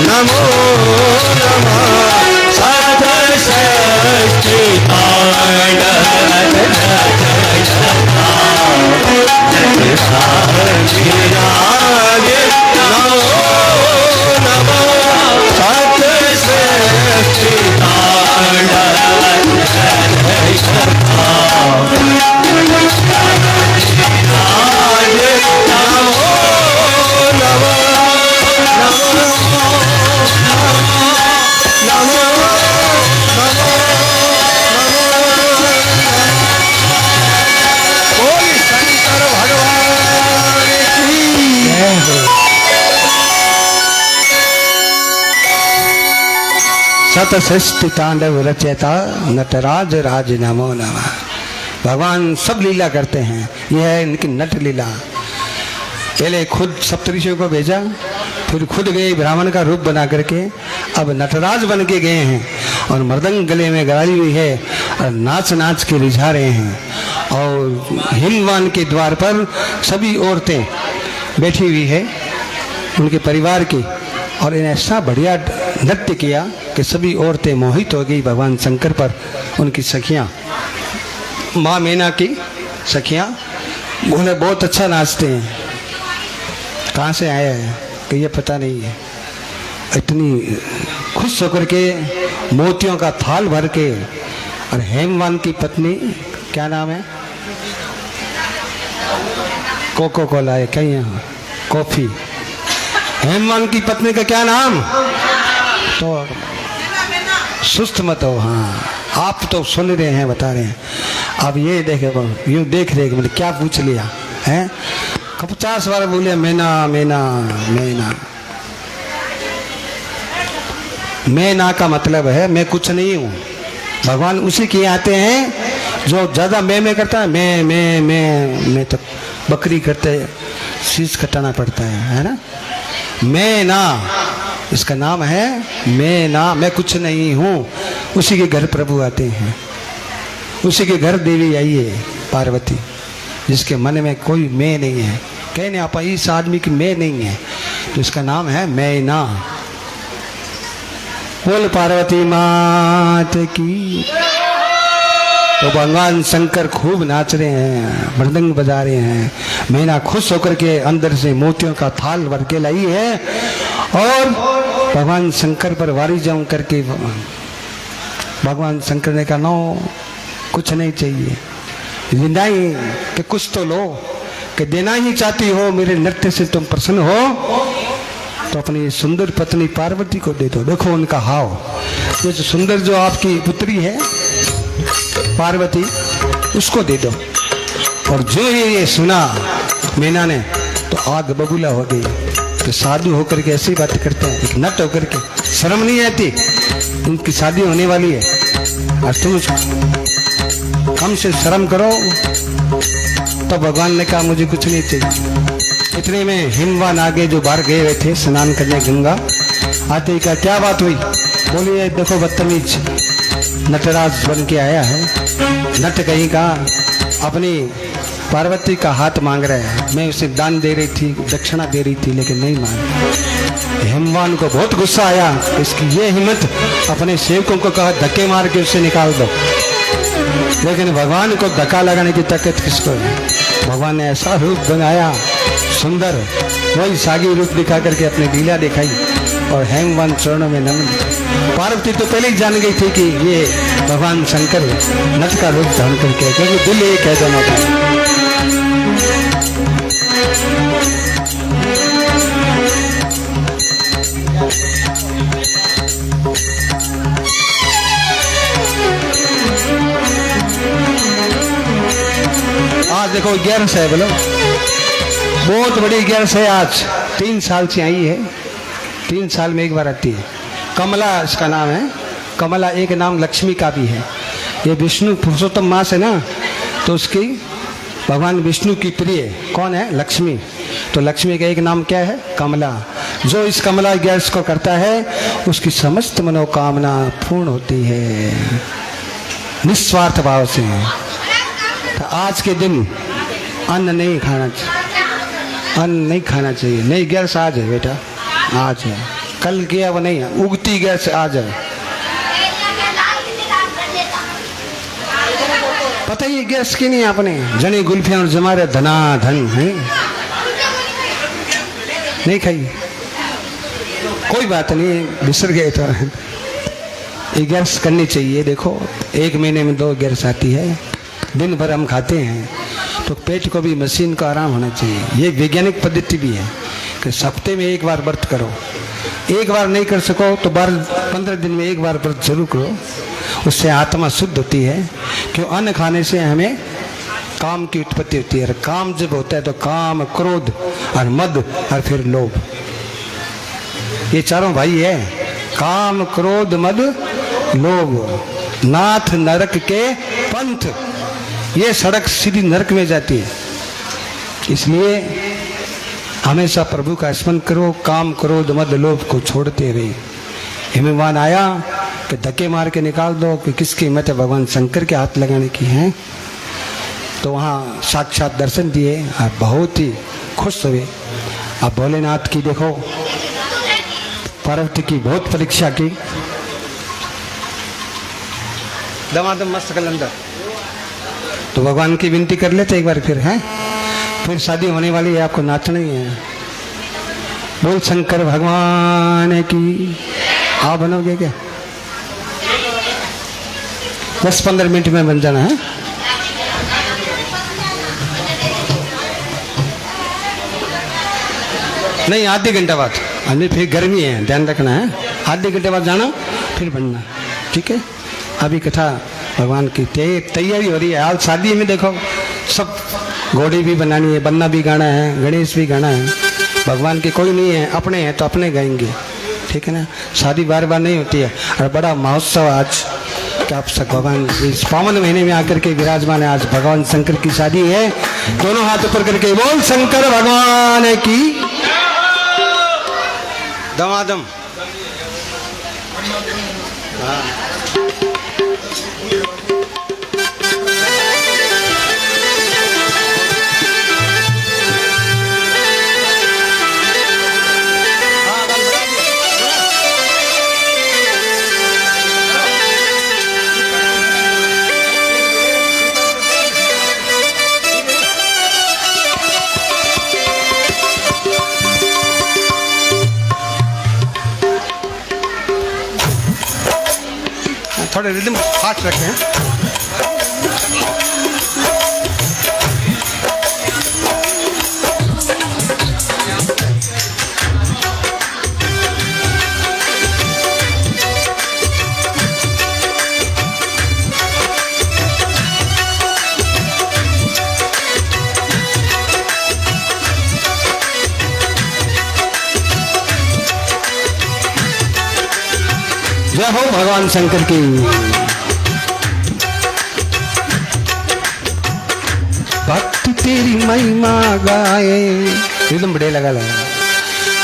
नमो नमः सत षष्ठी सत सृष्टि तांडव रचयता नटराज राज नमो नमः। भगवान सब लीला करते हैं, यह है इनकी नट लीला। पहले खुद सप्तऋषियों को भेजा, फिर खुद गए ब्राह्मण का रूप बना करके, अब नटराज बन के गए हैं और मृदंग गले में गाड़ी हुई है और नाच नाच के रिझा रहे हैं। और हिमवान के द्वार पर सभी औरतें बैठी हुई है उनके परिवार की, और इन्हें ऐसा बढ़िया नृत्य किया कि सभी औरतें मोहित हो गई भगवान शंकर पर। उनकी सखियाँ, माँ मीना की सखियाँ, उन्हें बहुत अच्छा नाचते हैं। कहाँ से आए हैं कि ये पता नहीं है। इतनी खुश होकर के मोतियों का थाल भर के, और हेमवान की पत्नी क्या नाम है, कोको कोला है कहीं यहाँ, कॉफी। हेमवान की पत्नी का क्या नाम, तो सुस्त मत हो। हाँ, आप तो सुन रहे हैं, बता रहे हैं। अब ये देखे, यूँ देख रहे मतलब क्या पूछ लिया है। 50 बार बोले मैना मैना मैना। मैना का मतलब है मैं कुछ नहीं हूँ। भगवान उसी के आते हैं जो ज़्यादा मैं करता है। मैं तो बकरी करते शीश कटाना पड़ता है ना। मैं ना, इसका नाम है मैं ना, मैं कुछ नहीं हूँ। उसी के घर प्रभु आते हैं, उसी के घर देवी आई है पार्वती, जिसके मन में कोई मैं नहीं है। कहने आप इस आदमी की मैं नहीं है, तो इसका नाम है मैं ना। बोल पार्वती मात की। तो भगवान शंकर खूब नाच रहे हैं, मृदंग बजा रहे हैं। मैना खुश होकर के अंदर से मोतियों का थाल भर के लाई है, और भगवान शंकर पर वारी जाऊं करके भगवान शंकर ने कहा नो, कुछ नहीं चाहिए। नहीं कि कुछ तो लो, कि देना ही चाहती हो, मेरे नृत्य से तुम प्रसन्न हो तो अपनी सुंदर पत्नी पार्वती को दे दो। देखो उनका हाव, ये जो सुंदर जो आपकी पुत्री है पार्वती, उसको दे दो। और जो ये सुना मीना ने, तो आग बबूला हो गई। तो साधु होकर के ऐसी बात करते हैं, एक नट होकर के, शर्म नहीं आती। इनकी शादी होने वाली है और तुम कम से शर्म करो। तो भगवान ने कहा मुझे कुछ नहीं चाहिए। इतने में हिमवान आगे जो बाहर गए हुए थे स्नान करने गंगा, आते ही कहा क्या बात हुई। बोलिए देखो बदतमीज नटराज बन के आया है। नट कहीं का अपनी पार्वती का हाथ मांग रहा है। मैं उसे दान दे रही थी, दक्षिणा दे रही थी, लेकिन नहीं मांग। हिमवान को बहुत गुस्सा आया, इसकी ये हिम्मत। अपने सेवकों को कहा धक्के मार के उसे निकाल दो, लेकिन भगवान को धक्का लगाने की ताकत किसको है। भगवान ने ऐसा रूप बनाया सुंदर, वही सागी रूप दिखा करके अपनी लीला दिखाई और हेमवान चरणों में नमन। पार्वती तो पहले ही जान गई थी कि ये भगवान शंकर नट का रूप धारण करके, क्योंकि दिल एक है दोनों का। आज देखो 11 है, बोलो बहुत बड़ी 11 है। आज 3 साल से आई है, 3 साल में एक बार आती है। कमला इसका नाम है। कमला एक नाम लक्ष्मी का भी है। ये विष्णु पुरुषोत्तम मास है ना, तो उसकी भगवान विष्णु की प्रिय कौन है, लक्ष्मी। तो लक्ष्मी का एक नाम क्या है, कमला। जो इस कमला 11 को करता है उसकी समस्त मनोकामना पूर्ण होती है निस्वार्थ भाव से। तो आज के दिन अन्न नहीं खाना चाहिए, अन्न नहीं खाना चाहिए। नहीं 11 आज है बेटा, आज है, कल किया वो नहीं है। उगती 11 आज है। पता ही गैस की नहीं आपने जनी गुल्फियां और जमारे धना धन है नहीं खाई कोई बात नहीं बिसर गए तो ये गैस करनी चाहिए। देखो 1 महीने में 2 गैस आती है, दिन भर हम खाते हैं तो पेट को भी मशीन को आराम होना चाहिए। ये वैज्ञानिक पद्धति भी है कि हफ्ते में 1 बार व्रत करो। 1 बार नहीं कर सको तो 15 दिन में 1 बार व्रत जरूर करो, उससे आत्मा शुद्ध होती है। क्यों अन्न खाने से हमें काम की उत्पत्ति होती है, और काम जब होता है तो काम क्रोध और मद और फिर लोभ, ये चारों भाई है। काम क्रोध मद लोभ, नाथ नरक के पंथ, ये सड़क सीधी नरक में जाती है। इसलिए हमेशा प्रभु का स्मरण करो, काम क्रोध मद लोभ को छोड़ते रहे। हिमवान आया कि धक्के मार के निकाल दो कि किसकी हिम्मत है भगवान शंकर के हाथ लगाने की है, तो वहाँ साक्षात दर्शन दिए और बहुत ही खुश हुए। अब भोलेनाथ की देखो पार्वती की बहुत परीक्षा की, दमादम मस्त कलंदर, तो भगवान की विनती कर लेते एक बार फिर हैं, फिर शादी होने वाली है, आपको नाचना ही है। बोल शंकर भगवान की। आप बनोगे क्या? 10-15 मिनट में बन जाना है। नहीं आधे घंटे बाद, अभी फिर गर्मी है ध्यान रखना है। आधे घंटे बाद जाना फिर बनना, ठीक है। अभी कथा भगवान की तैयारी हो रही है। आज शादी में देखो सब घोड़ी भी बनानी है, बन्ना भी गाना है, गणेश भी गाना है। भगवान की कोई नहीं है, अपने हैं तो अपने गाएंगे, ठीक है ना। शादी बार बार नहीं होती है। और बड़ा महोत्सव आज कि आप सब भगवान इस पावन महीने में आकर के विराजमान है। आज भगवान शंकर की शादी है। दोनों हाथ ऊपर करके बोल शंकर भगवान की। दमादम हाँ। थोड़े रिदम फास्ट रखें। जय हो भगवान शंकर की। भक्त तेरी महिमा गाए, एकदम बढ़िया लगा।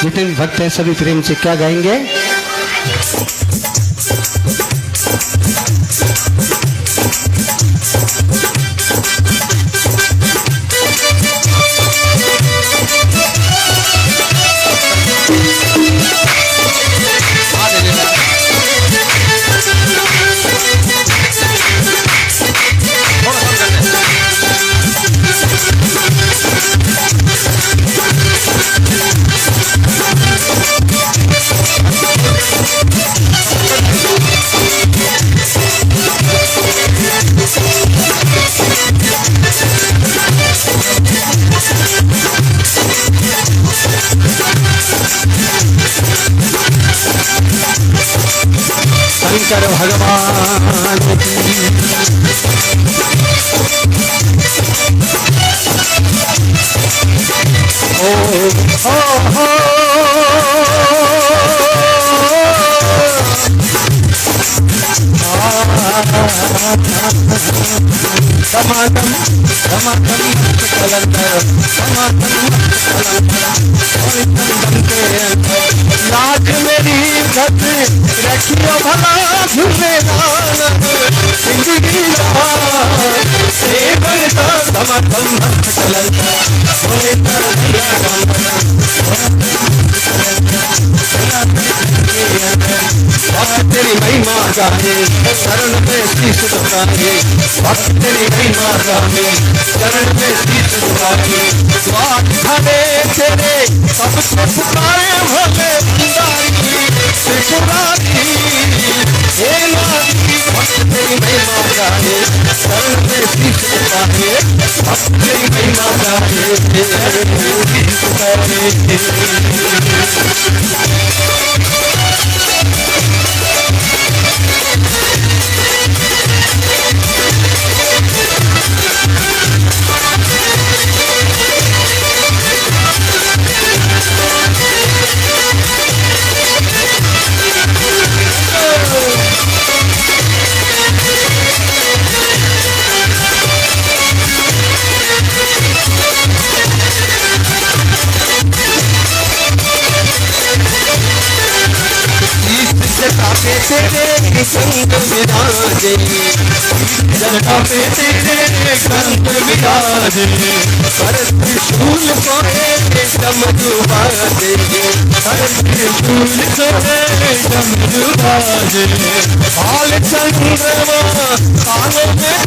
जितने भी भक्त हैं सभी प्रेम से क्या गाएंगे? शंकर भगवान की। समागम समागम कलंदर समागम लाख मेरी भक्त रखियो भला झुमेदान जिंदगी समागम कलंदर तेरी महिमा महिमा गाए शरण में शीश झुकाए भक्त तेरी महिमा गाए शरण में शीश झुकाए द्वार खड़े तेरे सबसे पुकारे भोले भंडारी त्रिपुरारी हे नारी भक्त तेरी महिमा गाए शरण में शीश झुकाए भक्त तेरी महिमा गाए तेरे संग विराजे जटा पे तेरे संग विराजे हर त्रिशूल कोहे डमरू बाजे हर त्रिशूल कोहे डमरू बाजे हाल चंद्रमा कालों में